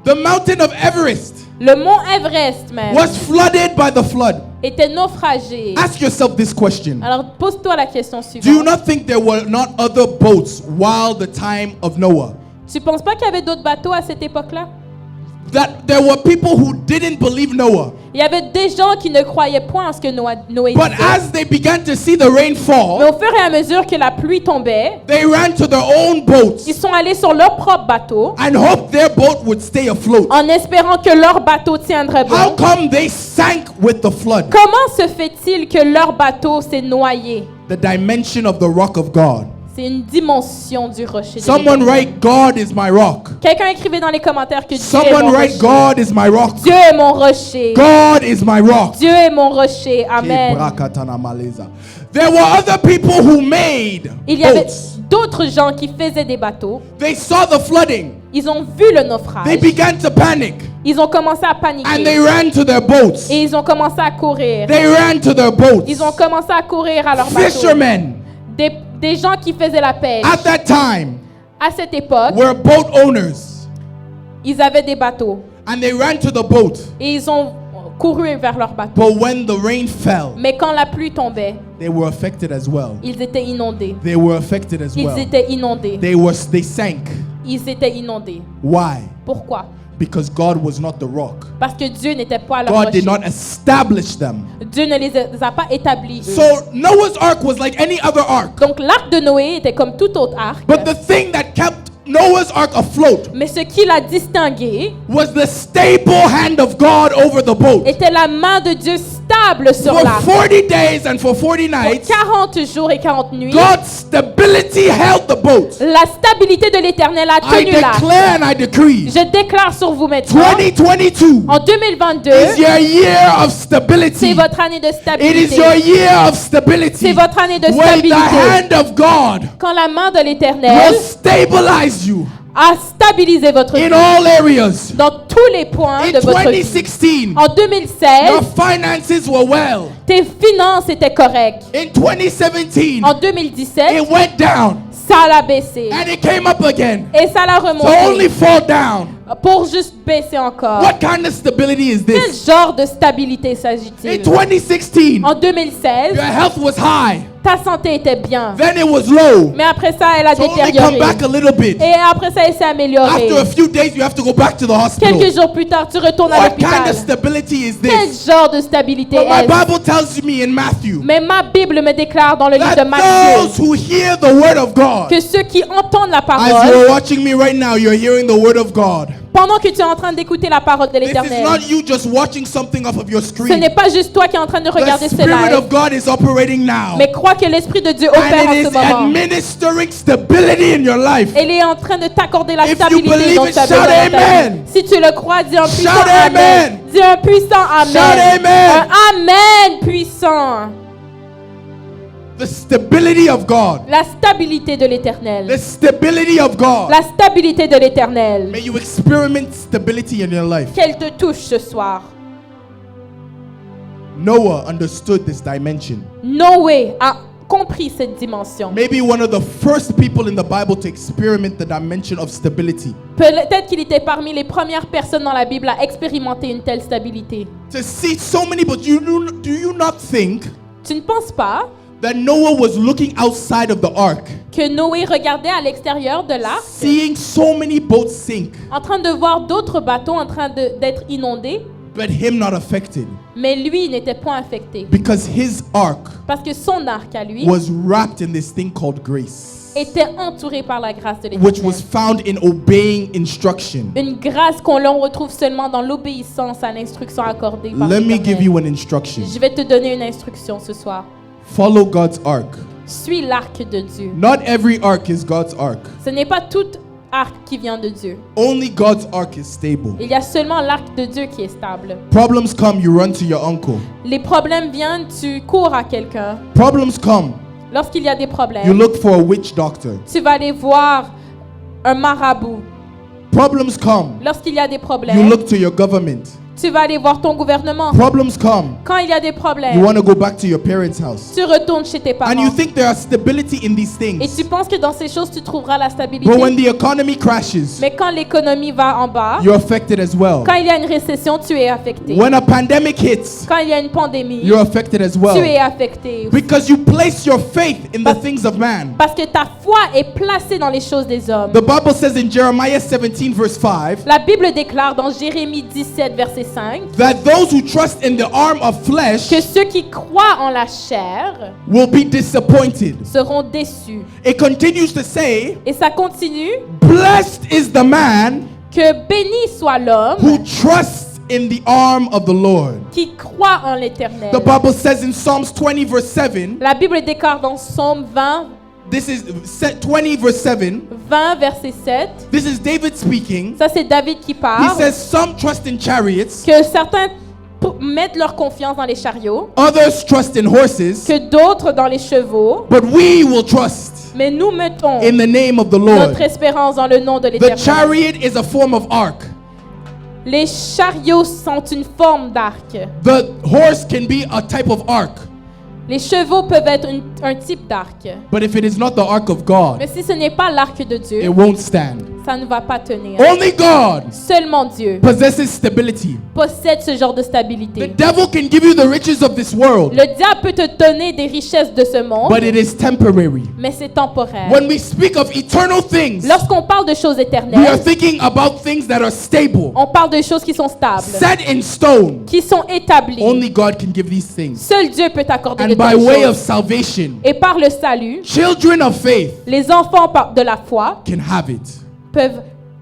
the mountain of Everest, le mont Everest même, was flooded by the flood. était naufragé. Ask yourself this question. Alors pose-toi la question Do you suivante. not think there were not other boats while the time of Noah? Tu penses pas qu'il y avait d'autres bateaux à cette époque-là? That there were people who didn't believe Noah. Il y avait des gens qui ne croyaient point en ce que Noé But disait. as they began to see the rain Mais fall, au fur et à mesure que la pluie tombait, they ran to their own boats ils sont allés sur leur propre bateau and hoped their boat would stay afloat. en espérant que leur bateau tiendrait How bon. come they sank with the flood? Comment se fait-il que leur bateau s'est noyé? The dimension of the rock of God. C'est une dimension du rocher de Someone l'Éternel. write, God is my rock. Quelqu'un écrivait dans les commentaires que Dieu est Someone mon write, rocher. God is my rock. Dieu est mon rocher. God is my rock. Dieu est mon rocher. Amen. There were other people who made Il y avait boats. d'autres gens qui faisaient des bateaux. They saw the flooding. Ils ont vu le naufrage. They began to panic Ils ont commencé à and paniquer. they ran to their boats. Et ils ont commencé à courir. They ran to their boats. Ils ont commencé à courir à leur bateau. Fishermen Des gens qui faisaient la pêche. at that time À cette époque, were boat owners ils avaient des bateaux. and they ran to the boat. Et ils ont couru vers leur bateau. But when the rain fell, Mais quand la pluie tombait, they were affected as well. ils étaient inondés. They were affected as Ils well. étaient inondés. They sank. Ils étaient inondés. Why? Pourquoi? because God was not the rock. Parce que Dieu n'était pas leur God rocher. did not establish them. Dieu ne les a pas établis. eux. So Noah's ark was like any other ark. Donc l'arc de Noé était comme tout autre arc. But the thing that kept Noah's ark afloat Mais ce qui l'a distingué was the stable hand of God over the boat. était la main de Dieu stable sur For l'arc. 40 days and for 40 Pour nights, 40 jours et 40 nuits, God's stability held the boat. la stabilité de l'Éternel a I tenu l'arc. declare and I decree, Je déclare sur vous maintenant, 2022 en 2022, is your year of c'est stability. votre année de It is stabilité. your year of stability. C'est votre année de When the stabilité. hand of God Quand la main de will l'Éternel stabilize you a stabilisé votre in vie all areas. dans tous les points In de votre vie. 2016, En your 2016, finances were well. tes finances étaient correctes. In 2017, En 2017, it went down ça l'a baissé. and it came up again. Et ça l'a So only remonté fall down. pour juste baisser encore. What kind of stability is Quel this? genre de stabilité In s'agit-il? 2016, En 2016, your health was high. ta santé était bien. Then it was low. Mais après ça, elle a So only come détérioré. back a little bit. Et après ça, elle s'est améliorée. After a few days, you have to go back to the hospital. Quelques jours plus tard, tu retournes à What kind l'hôpital. of stability is Quel this? genre de stabilité But my est-ce? Bible tells me in Matthew Mais ma Bible me déclare dans le livre de that Matthieu those who hear the word of God, que ceux qui entendent la as parole, you're watching me right now, you're hearing the word of God. pendant que tu es en train d'écouter la parole de This is l'Éternel, not you just watching something off of your ce screen. n'est pas juste toi qui es en train de regarder The ce Spirit live, of God is operating now. mais crois que l'Esprit de Dieu opère And en it ce is moment. administering stability in your life. Elle est en train de t'accorder la If you stabilité believe dont it, tu as shout besoin dans ta vie. amen. Si tu le crois, dis un puissant Shout amen. amen. Dis un puissant amen. Shout amen. Un amen puissant. The stability of God. La stabilité de l'Éternel. The stability of God. La stabilité de l'Éternel. May you experiment stability in your life. Qu'elle te touche ce soir. Noah understood this dimension. Noé a compris cette dimension. Maybe one of the first people in the Bible to experiment the dimension of stability. Peut-être qu'il était parmi les premières personnes dans la Bible à expérimenter une telle stabilité. To see so many, but do you not think Tu ne penses pas that Noah was looking outside of the ark, que Noé regardait à l'extérieur de l'arc, seeing so many boats sink, en train de voir d'autres bateaux en train d'être inondés, but him not affected? mais lui n'était point affecté? Because his ark Parce que son arc à lui was wrapped in this thing called grace, était entouré par la grâce de which was l'Éternel. found in obeying instruction. Une grâce qu'on l'on retrouve seulement dans l'obéissance à l'instruction accordée par Let me give l'Éternel. you an instruction. Je vais te donner une instruction ce soir. Follow God's ark. Suis l'arc de Dieu. Not every ark is God's ark. Ce n'est pas tout arc qui vient de Dieu. Only God's ark is stable. Il y a seulement l'arc de Dieu qui est stable. Problems come, you run to your uncle. Les problèmes viennent, tu cours à quelqu'un. Problems come, Lorsqu'il y a des you problèmes, look for a witch doctor. tu vas aller voir un marabout. Problems come, Lorsqu'il y a des you problèmes, look to your government. tu vas aller voir ton gouvernement. Problems come, Quand il y a des you problèmes, want to go back to your parents' house. tu retournes chez tes And you parents. think there are stability in these Et things. tu penses que dans ces choses, tu trouveras la But when stabilité. the economy crashes, Mais quand l'économie va en bas, you're affected as well. quand il y a une récession, tu es affecté. When a pandemic hits, Quand il y a une pandémie, you're affected as tu es well. affecté. Because you place your faith in the things of man. Parce que ta foi est placée dans les choses des hommes. The Bible says in Jeremiah 17 verse 5 La Bible déclare dans Jérémie 17, verset 5, that those who trust in the arm of flesh que ceux qui croient en la chair will be disappointed. seront déçus. It continues to say, Et ça continue, blessed is the man que béni soit who l'homme trusts in the arm of the Lord. qui croit en l'Éternel. The Bible says in Psalms 20 verse 7, La Bible déclare dans Psaume 20, this is 20 verse 7, 20, verset 7, this is David speaking. ça c'est David qui He parle, says some trust in chariots, que certains mettent leur confiance dans les chariots, others trust in horses, que d'autres dans les chevaux, but we will trust mais nous mettons in the name of the Lord. notre espérance dans le nom de The l'Éternel. chariot is a form of ark. Les chariots sont une forme d'arc. The horse can be a type of ark. Les chevaux peuvent être un type d'arc. But if it is not the ark of God, Mais si ce n'est pas l'arc de it Dieu, won't stand. ça ne va pas tenir. Only God Seulement Dieu possesses stability. possède ce genre de The stabilité. devil can give you the riches of this world, Le diable peut te donner des richesses de ce monde, but it is temporary. mais c'est temporaire. When we speak of eternal things, Lorsqu'on parle de choses we are éternelles, thinking about things that are stable, on parle de choses qui sont stables, set in stone. qui sont établies. Only God can give these things. Seul Dieu peut t'accorder de And by telles way of choses. salvation, Et par le salut, children of faith les enfants de la foi can have it. peuvent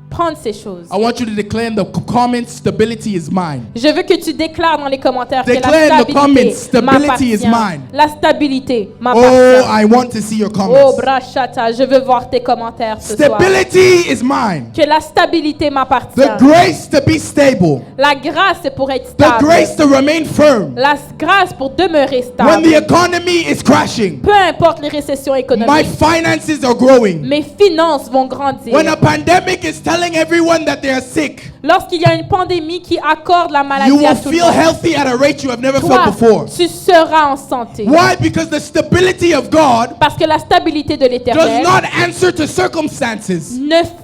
prendre ces choses. I want you to declare in the comments, stability is mine. Je veux que tu déclares dans les commentaires que Declare in the comments, la stability is stabilité mine. m'appartient. La stabilité Oh, m'appartient. I want to see your Oh, comments. brachata, je veux voir tes commentaires ce soir. Stability is mine. Que la stabilité m'appartient. The grace to be stable. La grâce pour être The stable. grace to remain firm. La grâce pour demeurer When the stable. economy is crashing, Peu importe les récessions my économiques, finances are growing. mes finances vont grandir. When a pandemic is telling everyone that they are sick, Lorsqu'il y a une pandémie qui accorde la you maladie will à tout le feel monde, healthy at a rate you have never toi, felt before. tu seras en santé. Why? Because the stability of God Parce que la stabilité de does l'Éternel not answer to circumstances.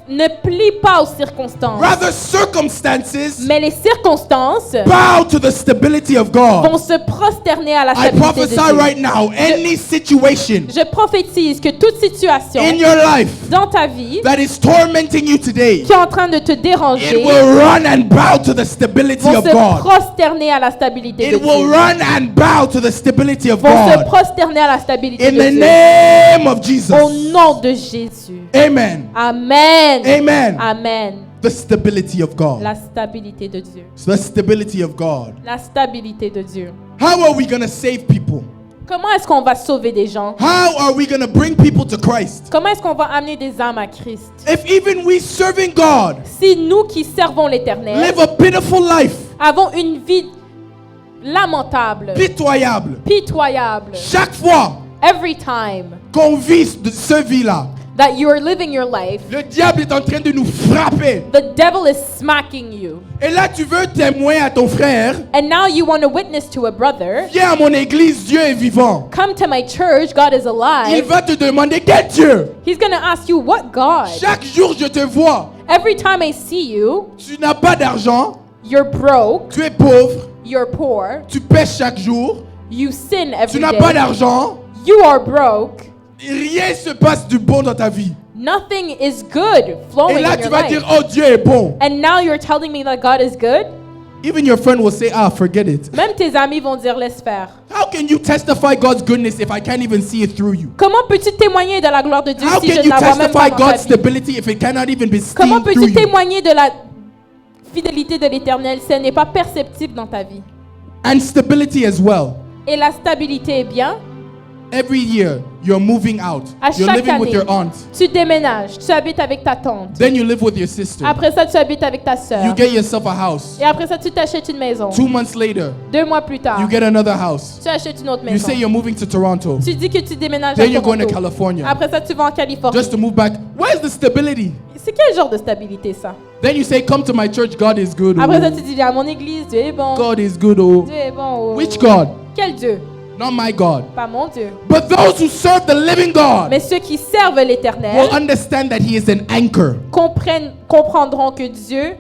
ne plie pas aux circonstances. Rather, circumstances Mais les circonstances bow to the stability of vont God. se prosterner à la I stabilité de prophesy Dieu. right now, any situation Je prophétise que toute situation in your life dans ta vie that is tormenting you today, qui est en train de te déranger it will run and bow to the stability vont of se God. prosterner à la stabilité de It will Dieu. run and bow to the stability of Vont se God. prosterner à la stabilité In de the Dieu. name of Au Jesus. nom de Jésus. Amen. Amen. Amen. Amen. The stability of God. La stabilité de Dieu. So the stability of God. La stabilité de Dieu. How are we going to save people? Comment est-ce qu'on va sauver des gens? How are we going to bring people to Christ? Comment est-ce qu'on va amener des âmes à Christ? If even we serving God Si nous qui servons l'Éternel live a pitiful life, avons une vie lamentable, pitoyable, pitoyable, chaque fois every time qu'on vit de ce vie-là, that you are living your life, le diable est en train de nous frapper. the devil is smacking you. Et là, tu veux témoigner à ton frère, And now you want to witness to a brother. viens à mon église, Dieu est vivant. Come to my church, God is Il alive. va te demander quel Dieu. He's going to ask you, what God? Chaque jour, je te vois. Every time I see you, Tu n'as pas d'argent, you're broke, tu es pauvre, you're poor, tu pèches chaque jour, you sin tu every n'as pas day, d'argent, you are broke. rien se passe du bon dans ta vie. Nothing is good flowing Et là, in tu your vas life. dire, oh, Dieu est bon. And now you're telling me that God is good? Even your friend will say, ah, forget it. Même tes amis vont dire laisse faire. How can you testify God's goodness if I can't even see it through you? Comment peux-tu témoigner de la gloire de Dieu How si can je ne you la vois même testify pas dans ta God's vie? stability if it cannot even be Comment seen through peux-tu you? témoigner de la fidélité de l'Éternel si elle n'est pas perceptible dans ta vie? And stability as well. Et la stabilité est bien. Every year, you're moving out. À You're chaque living with année, your aunt. tu déménages, tu habites avec ta tante. Then you live with your sister. Après ça, tu habites avec ta sœur. You get yourself a house. Et après ça, tu t'achètes une maison. 2 months later, 2 mois plus tard, you get another house. tu achètes une autre You maison. say you're moving to Toronto. Tu dis que tu déménages Then à you're going to Toronto. California. Après ça, tu vas en Californie. Just to move back. Where's the stability? C'est quel genre de stabilité ça? Then you say, come to my church. God is good. Après ça, Oh. tu dis viens à mon église, Dieu est bon. God is good. Oh. Dieu est bon. Oh. Which God? Quel Dieu? Not my God. Pas mon Dieu. But those who serve the living God Mais ceux qui servent will l'Éternel understand that He is an anchor. comprendront que Dieu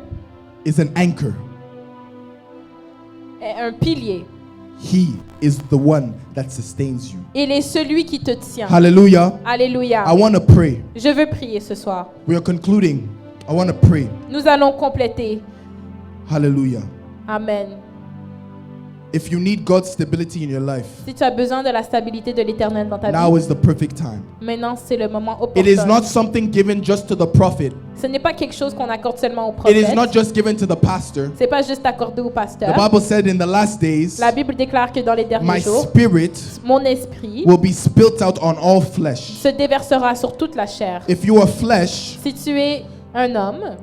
Is an anchor. est un pilier. He is the one that sustains you. Il est celui qui te tient. Hallelujah. Alléluia. I want to pray. Je veux prier ce soir. We are concluding. I want to pray. Nous allons compléter. Hallelujah. Amen. If you need God's stability in your life, Si tu as besoin de la stabilité de l'Éternel dans ta now vie, is the perfect time. maintenant c'est le moment It is opportun. not something given just to the prophet. Ce n'est pas quelque chose qu'on accorde seulement au It is prophète. not just given to the pastor. C'est pas juste accordé au The pasteur. Bible said in the last days, La Bible déclare que dans les derniers my jours, spirit mon esprit will be spilt out on all flesh. se déversera sur toute la chair. If you are flesh, Si tu es un homme,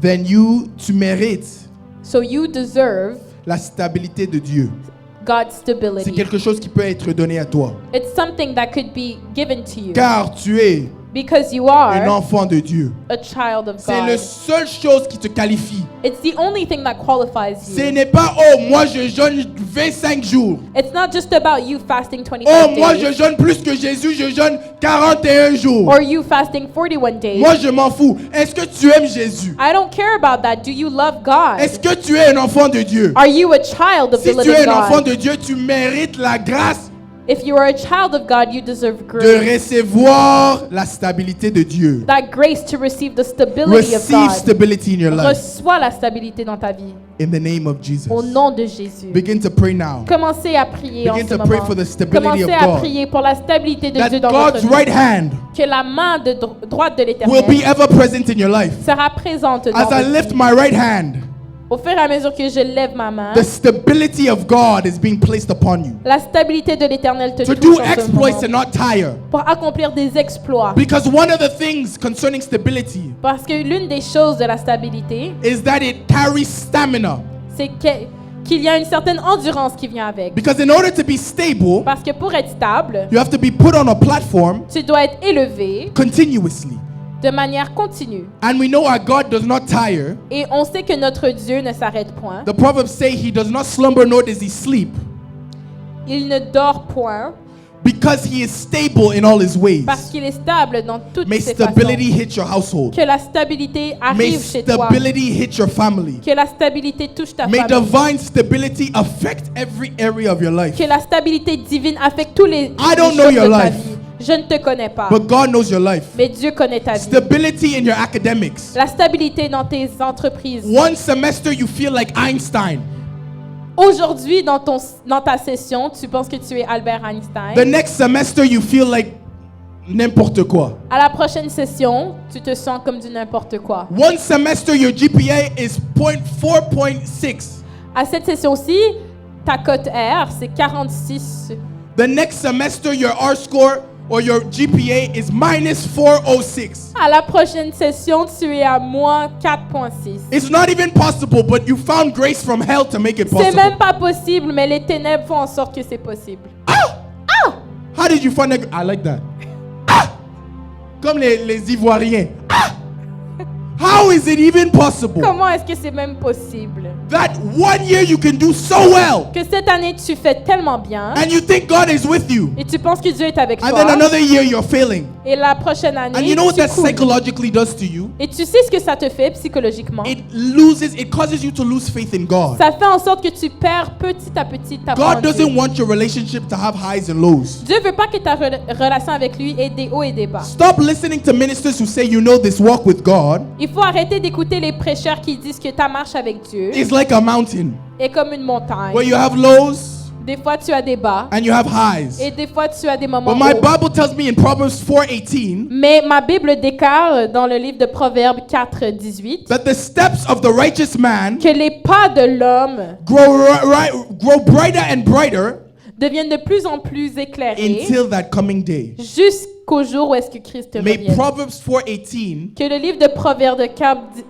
then tu mérites so you deserve la stabilité de Dieu. God's C'est stability. quelque chose qui peut être donné à toi. It's something that could be given to you Car tu es because you un are enfant de Dieu. a child of C'est la God. seule chose qui te qualifie. It's the only thing that qualifies Ce you. n'est pas, oh, moi je jeûne 25 jours. It's not just about you fasting 25 Oh, moi je days jeûne plus que Jésus, je jeûne 41 jours. or you fasting 41 days. Moi je m'en fous. Est-ce que tu aimes Jésus? I don't care about that. Do you love God? Est-ce que tu es un enfant de Dieu? Are you a child of Si the tu es living un enfant God? de Dieu, tu mérites la grâce If you are a child of God, you deserve de grace. recevoir la stabilité de Dieu. That grace to receive the stability of Receive God. stability in your life. Reçois la stabilité dans ta vie. In the name of Jesus. Au nom de Jésus. Begin to pray now. Commencez à prier en Begin ce to pray moment. for the stability Commencez of à God. prier pour la stabilité de Dieu That dans votre God's vie. right hand Que la main de droite de will l'Éternel be ever present in your life. sera présente dans As I votre lift vie. my right hand, Au fur et à mesure que je lève ma main, the stability of God is being placed upon you. la stabilité de l'Éternel te To touche do en ce exploits moment and not tire. pour accomplir des exploits. Because one of the things concerning stability Parce que l'une des choses de la stabilité, is that it carries stamina. c'est qu'il y a une certaine endurance qui vient avec. Because in order to be stable, Parce que pour être stable, you have to be put on a platform tu dois être élevé continuously. de manière continue. And we know our God does not tire. Et on sait que notre Dieu ne s'arrête point. The Proverbs say he does not slumber nor does he sleep. Il ne dort point Because he is stable in all his ways. parce qu'il est stable dans toutes May ses stability façons. hit your household. Que la stabilité May arrive chez toi. stability hit your family. Que la stabilité touche ta May famille. divine stability affect every area of your life. Que la stabilité divine affecte tous les don't know choses your de ta life. vie. Je ne te connais pas, But God knows your life. mais Dieu connaît ta vie. Stability in your academics. La stabilité dans tes entreprises. One semester you feel like Einstein. Aujourd'hui, dans ta session, tu penses que tu es Albert Einstein. The next semester you feel like n'importe quoi. À la prochaine session, tu te sens comme du n'importe quoi. One semester your GPA is 4.6. À cette session-ci, ta cote R, c'est 46. The next semester your R score or your GPA is minus 406. À la prochaine session, tu es à moins 4.6. It's not even possible, but you found grace from hell to make it C'est possible. même pas possible, mais les ténèbres font en sorte que c'est possible. How did you find that? I like that. Ah! Comme les Ivoiriens. Ah! How is it even possible Comment est-ce que c'est même possible? that 1 year you can do so well Que cette année, tu fais tellement bien and you think God is with you, et tu penses que Dieu est avec and toi. then another year you're failing? Et la prochaine année, And you know what tu that coules. psychologically does to you? Et tu sais ce que ça te fait psychologiquement. It causes you to lose faith in God. Ça fait en sorte que tu perds petit à petit ta foi en God Dieu. doesn't want your relationship to have highs and lows. Dieu veut pas que ta relation avec lui ait des hauts et des bas. Stop listening to ministers who say you know this walk with God Il faut arrêter d'écouter les prêcheurs qui disent que ta marche avec Dieu is like a mountain est comme une montagne. where you have lows Des fois, tu as des bas and you have highs. et des fois, tu as des moments But my hauts. Bible tells me in Proverbs 4:18 Mais ma Bible déclare dans le livre de Proverbes 4:18 that the steps of the righteous man que les pas de l'homme grow brighter and brighter deviennent de plus en plus éclairés until that coming day. jusqu'au jour où est-ce que Christ May revienne. Proverbs 4:18 Que le livre de Proverbes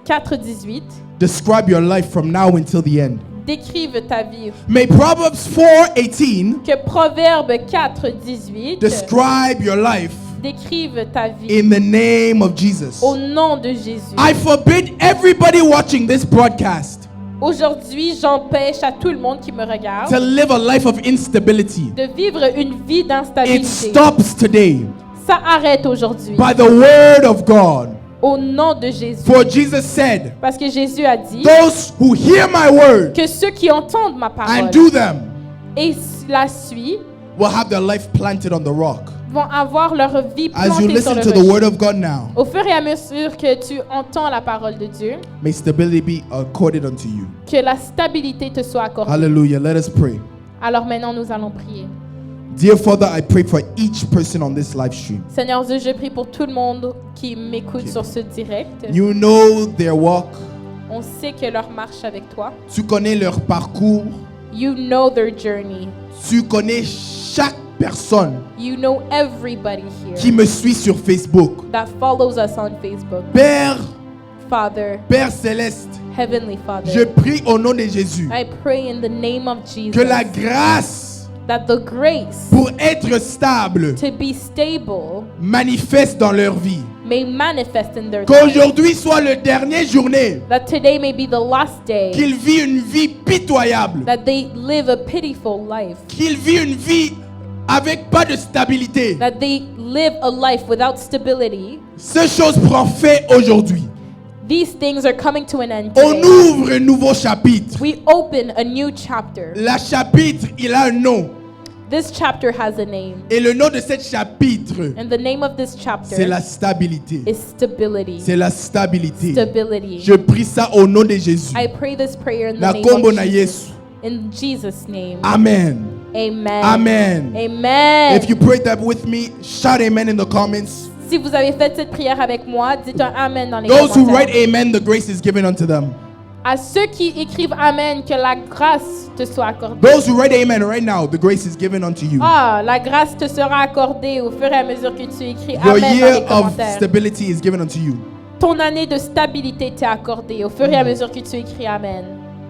4:18 describe your life from now until the end. décrive ta vie. May Proverbs 4:18 Que Proverbe 4:18 describe your life décrive ta vie. in the name of Jesus. Au nom de Jésus. I forbid everybody watching this broadcast Aujourd'hui, j'empêche à tout le monde qui me regarde to live a life of instability. de vivre une vie It d'instabilité. stops today Ça arrête aujourd'hui. by the word of God. Au nom de Jésus. For Jesus said, Parce que Jésus a dit those who hear my word que ceux qui entendent ma parole and do them et la suivent will have their life planted on the rock. vont avoir leur vie As you plantée sur listen le to the rocher. word of God now, Au fur et à mesure que tu entends la parole de Dieu, may stability be accorded unto you. que la stabilité te soit accordée. Hallelujah. Let us pray. Alors maintenant, nous allons prier. Dear Father, I pray for each person on this live stream. Seigneur Dieu, je prie pour tout le monde qui m'écoute Ok. sur ce direct. You know their walk. On sait que leur marche avec toi. Tu connais leur parcours. You know their journey. Tu connais chaque personne You know everybody qui here me suit sur Facebook. that follows us on Facebook. Père, Father, Père céleste, Heavenly Father, je prie au nom de Jésus I pray in the name of Jesus que la grâce that the grace pour être stable to be stable manifeste dans leur vie. may manifest in their lives. Qu'aujourd'hui soit le dernier journée. That today may be the last day. Qu'ils vivent une vie pitoyable. That they live a pitiful life. Qu'ils vivent une vie avec pas de stabilité. That they live a life without stability. Ces choses prend fin aujourd'hui. These things are coming to an end On today. ouvre un nouveau chapitre. We open a new chapter. Le chapitre, il a un nom. This chapter has a name. Et le nom de ce chapitre, And the name of this c'est chapter la stabilité. is stability. C'est la stabilité. Stability. Je prie ça au nom de Jésus. I pray this prayer in the Na name kombo of na Jesus. Yesu. In Jesus' name. Amen. Amen. Amen. Amen. If you prayed that with me, shout amen in the comments. Si vous avez fait cette prière avec moi, dites un amen dans les Those who commentaires. write amen, the grace is given unto them. À ceux qui écrivent amen, que la grâce te soit accordée. Those who write amen right now, the grace is given unto you. Ah, la grâce te sera accordée au fur et à mesure que tu écris Your amen dans year les of commentaires. stability is given unto you. Ton année de stabilité t'est accordée au fur et à mesure que tu écris amen.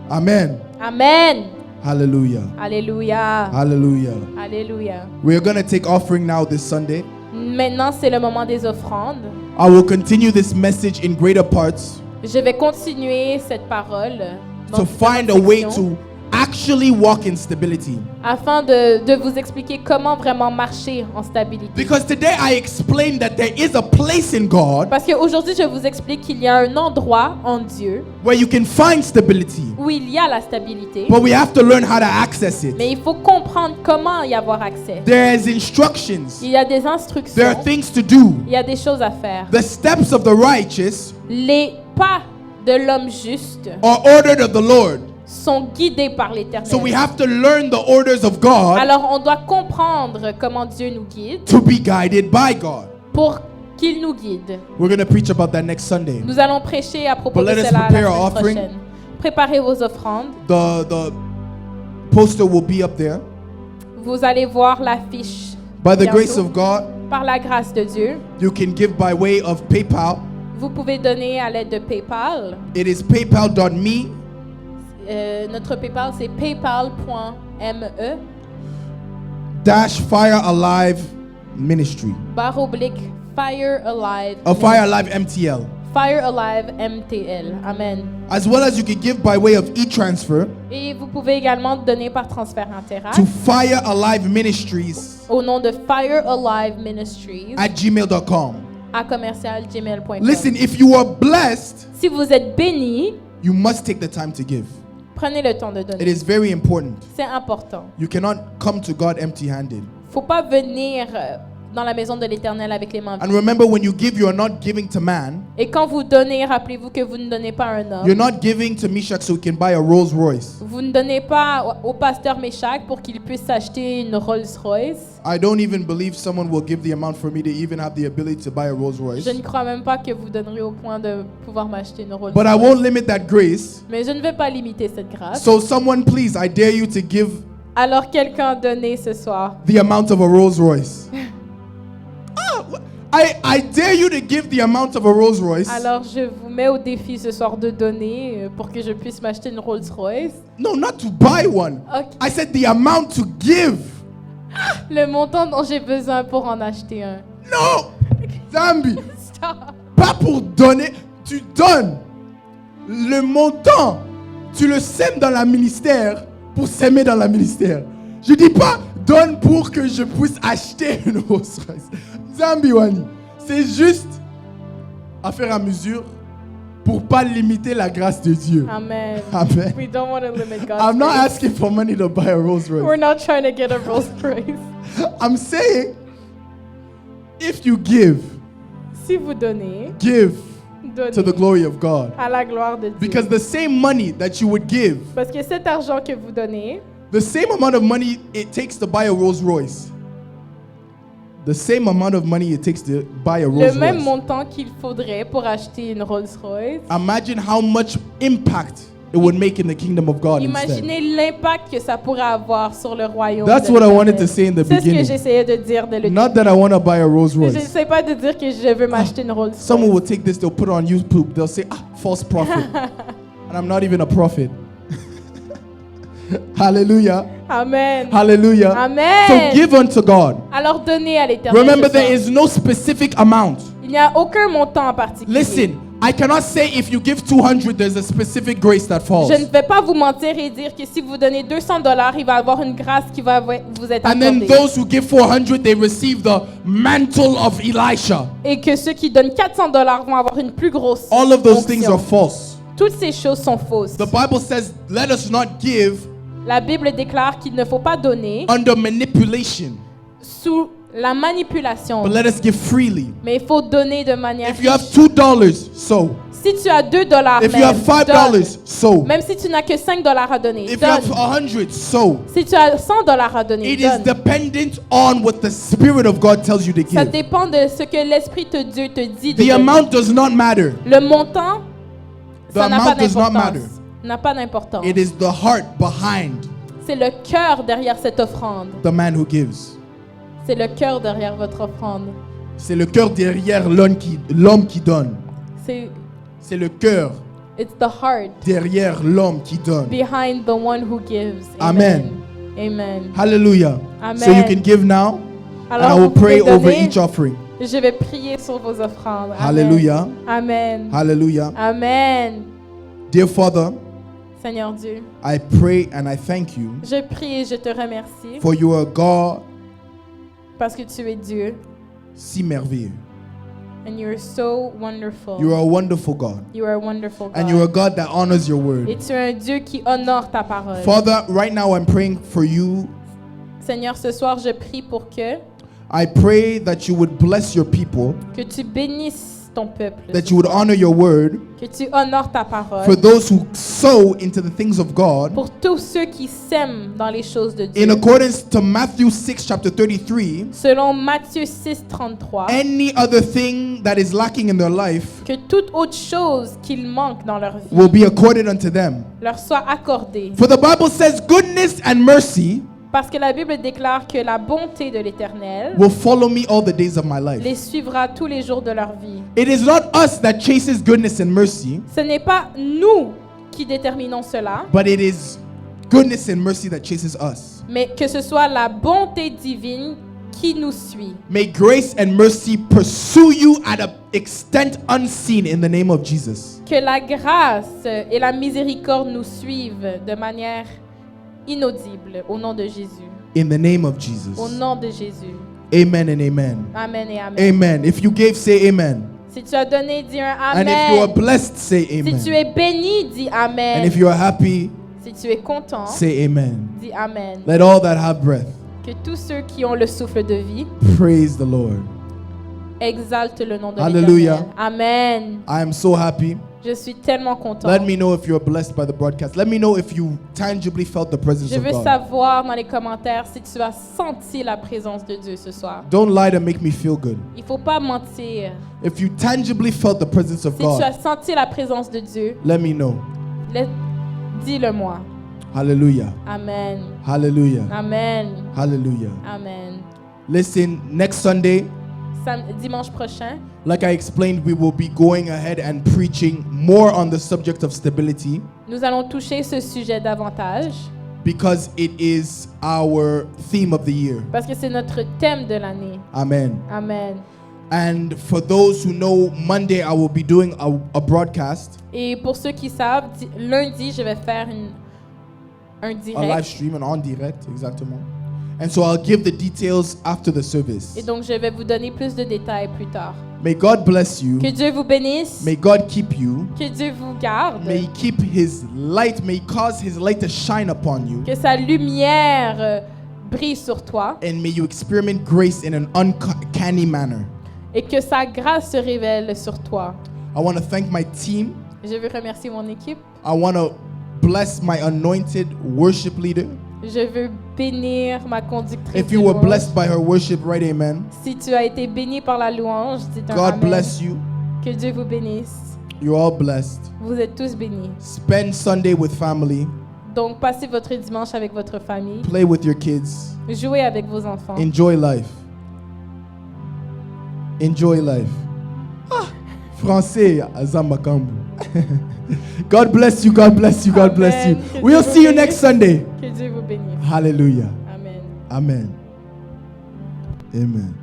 Amen. Amen. Hallelujah. Alléluia. Hallelujah. Alléluia. We're going to take offering now this Sunday. Maintenant, c'est le moment des offrandes. I will continue this message in greater parts Je vais continuer cette parole dans to find a différentes way sections to actually walk in stability. afin de vous expliquer comment vraiment marcher en stabilité. Because today I explained that there is a place in God Parce qu'aujourd'hui, je vous explique qu'il y a un endroit en Dieu where you can find stability, où il y a la stabilité, but we have to learn how to access it. mais il faut comprendre comment y avoir accès. There's instructions, Il y a des there instructions, are things to do. il y a des choses à faire. The steps of the righteous Les pas de l'homme juste are ordered of the Lord. sont guidés par So l'Éternel. we have to learn the orders of God Alors on doit comprendre comment Dieu nous guide to be guided by God. pour qu'il nous guide. We're going to preach about that next Sunday. Nous allons prêcher à propos But de let us cela la prepare semaine our offering. prochaine. Préparez vos offrandes. The poster will be up there. Vous allez voir l'affiche. By the bientôt. grace of God, Par la grâce de Dieu, you can give by way of PayPal. vous pouvez donner à l'aide de PayPal. It is paypal.me Notre PayPal, c'est paypal.me Fire Alive Ministry. /Fire Alive. Fire Alive MTL. Fire Alive MTL. Amen. As well as you can give by way of e-transfer Et vous pouvez également donner par transfert interact to Fire Alive Ministries au nom de Fire Alive Ministries at gmail.com. à commercial@gmail.com. Listen, if you are blessed, Si vous êtes béni, you must take the time to give. prenez le temps de It donner. is very important. C'est important. You cannot come to God empty-handed. Faut pas venir dans la maison de l'Éternel avec les mains vides. And remember, when you give, you are not giving to man. Et quand vous donnez, rappelez-vous que vous ne donnez pas à un homme. You're not giving to Meshach so he can buy a Rolls Royce. Vous ne donnez pas au pasteur Meshach pour qu'il puisse s'acheter une Rolls-Royce. I don't even believe someone will give the amount for me to even have the ability to buy a Rolls Royce. Je ne crois même pas que vous donnerez au point de pouvoir m'acheter une Rolls-Royce. But I won't limit that grace. Mais je ne vais pas limiter cette grâce. So someone, please, I dare you to give Alors quelqu'un donnez ce soir. the amount of a Rolls Royce. I dare you to give the amount of a Rolls Royce. Alors je vous mets au défi ce soir de donner pour que je puisse m'acheter une Rolls-Royce. No, not to buy one. Ok. I said the amount to give. Le montant dont j'ai besoin pour en acheter un. No, Zambi. Stop. Pas pour donner, tu donnes. Le montant, tu le sèmes dans la ministère pour s'aimer dans la ministère. Je dis pas donne pour que je puisse acheter une Rolls Royce. Zambi Wani, c'est juste à faire à mesure pour pas limiter la grâce de Dieu. Amen. Amen. We don't want to limit God's I'm not grace. asking for money to buy a Rolls We're Royce. not trying to get a Rolls-Royce. I'm saying if you give Si vous donnez, to the donnez glory of God. à la gloire de Dieu. Because the same money that you would give, Parce que cet argent que vous donnez, the same amount of money it takes to buy a Rolls Royce, the same amount of money it takes to buy a le Rolls même Royce. montant qu'il faudrait pour acheter une Rolls-Royce, Imagine how much impact it would make in the kingdom of God instead. imaginez l'impact que ça pourrait avoir sur le royaume. That's de what I l'Éternel. wanted to say in the C'est ce que beginning. j'essayais de dire dès le Not début. that I want to buy a Rolls Je Royce. n'essaie pas de dire que je veux m'acheter une Rolls-Royce. Someone will take this, they'll put it on YouTube, they'll say, false prophet. And I'm not even a prophet. Hallelujah. Amen. Hallelujah. Amen. So give unto God. Alors donnez à l'Éternel. Remember, ce soir. there is no specific amount. Il Il n'y a aucun montant en particulier. Listen, I cannot say if you give 200, there's a specific grace that falls. Je ne vais pas vous mentir et dire que si vous donnez $200, il va y avoir une grâce qui va vous être And then accordée. those who give 400, they receive the mantle of Elisha. Et que ceux qui donnent $400 vont avoir une plus grosse All of those onction. things are false. Toutes ces choses sont fausses. The Bible says, let us not give La Bible déclare qu'il ne faut pas donner under manipulation, sous la manipulation, but let us give freely. mais il faut donner de manière If you have riche. $2, sow. Si tu as $2, If you même, have $5, donne. sow. Même si tu n'as que $5 à donner, If you donne. have 100, sow. Si tu as $100 à donner, It is donne. dependent on what the Spirit of God tells you to Ça give. dépend de ce que l'Esprit de Dieu te dit de The donner. amount does not matter. Le montant, The ça n'a pas amount does not matter. d'importance. N'a pas d'importance. It is the heart behind C'est le cœur derrière cette offrande. the man who gives. C'est le cœur derrière votre offrande. C'est le cœur derrière l'homme qui donne. C'est C'est le cœur It's the heart derrière l'homme qui donne. behind the one who gives. Amen. Amen. Hallelujah. Amen. So you can give now, and I Alors, will vous pouvez pray over donner. each offering. Je vais prier sur vos offrandes. Amen. Hallelujah. Amen. Hallelujah. Amen. Dear Father, Seigneur Dieu, I pray and I thank you je prie et je te remercie for you are God parce que tu es Dieu. si merveilleux. And you are so wonderful. You are a wonderful God. You are a wonderful God. And you are a God that honors your Et word. tu es un Dieu qui honore ta parole. Father, right now I'm praying for you. Seigneur, ce soir, je prie pour que I pray that you would bless your people, tu bénisses ton peuple, that you would honor your word que tu honores ta parole. for those who sow into the things of God. Pour tous ceux qui s'aiment dans les choses de In Dieu. accordance to Matthew 6 chapter 33, Selon Matthieu 6:33, any other thing that is lacking in their life que toute autre chose qu'il manque dans leur vie will be accorded unto them. leur soit accordée. For the Bible says goodness and mercy Parce que la Bible déclare que la bonté de l'Éternel will follow me all the days of my life. les suivra tous les jours de leur vie. It is not us that chases goodness and mercy, Ce n'est pas nous qui déterminons cela, but it is goodness and mercy that chases us. mais que ce soit la bonté divine qui nous suit. May grace and mercy pursue you at an extent unseen in the name of Jesus. Que la grâce et la miséricorde nous suivent de manière inaudible au nom de Jésus. In the name of Au Jesus. nom de Jésus. Amen and amen. Amen et amen. Amen. If you gave, say amen. Si tu as donné, dis un And if you are amen. blessed, say Si amen. tu es béni, dis And amen. if you are happy, Si tu es content, say amen. dis amen. Let all that have breath Que tous ceux qui ont le souffle de vie praise the Lord. exaltent le nom de Hallelujah. l'Éternel. Amen. I am so happy. Je suis tellement content. Let me know if you're blessed by the broadcast. Let me know if you tangibly felt the presence Je of veux God. savoir dans les commentaires si tu as senti la présence de Dieu ce soir. Don't lie to make me feel good. Il faut pas mentir. If you tangibly felt the presence of Si tu as God, senti la présence de Dieu, let me know. dis-le-moi. Hallelujah. Amen. Hallelujah. Amen. Hallelujah. Amen. Listen, next Sunday, Dimanche prochain, like I explained, we will be going ahead and preaching more on the subject of stability nous allons toucher ce sujet davantage because it is our theme of the year. parce que c'est notre thème de l'année. Amen. Amen. And for those who know, Monday I will be doing a broadcast, Et pour ceux qui savent, lundi, je vais faire un a live direct. stream, and on direct, exactement. And so I'll give the details after the service. Et donc, je vais vous donner plus de détails plus tard. May God bless you. Que Dieu vous bénisse. May God keep you. Que Dieu vous garde. May He keep His light, may He cause His light to shine upon you. Que sa lumière brille sur toi. And may you experiment grace in an uncanny manner. Et que sa grâce se révèle sur toi. I want to thank my team. Je veux remercier mon équipe. I want to bless my anointed worship leader. Je veux bénir ma conductrice. If de you were louange. blessed by her worship, right, amen. Si tu as été béni par la louange, dites un God amen. bless you. Que Dieu vous bénisse. You're all blessed. Vous êtes tous bénis. Spend Sunday with family. Donc, passez votre dimanche avec votre famille. Play with your kids. Jouez avec vos enfants. Enjoy life. Enjoy life. Français, Azamakambu. God bless you, God bless you, God bless you. Amen. We'll see you next Sunday. Que Dieu vous bénisse. Hallelujah. Amen. Amen. Amen.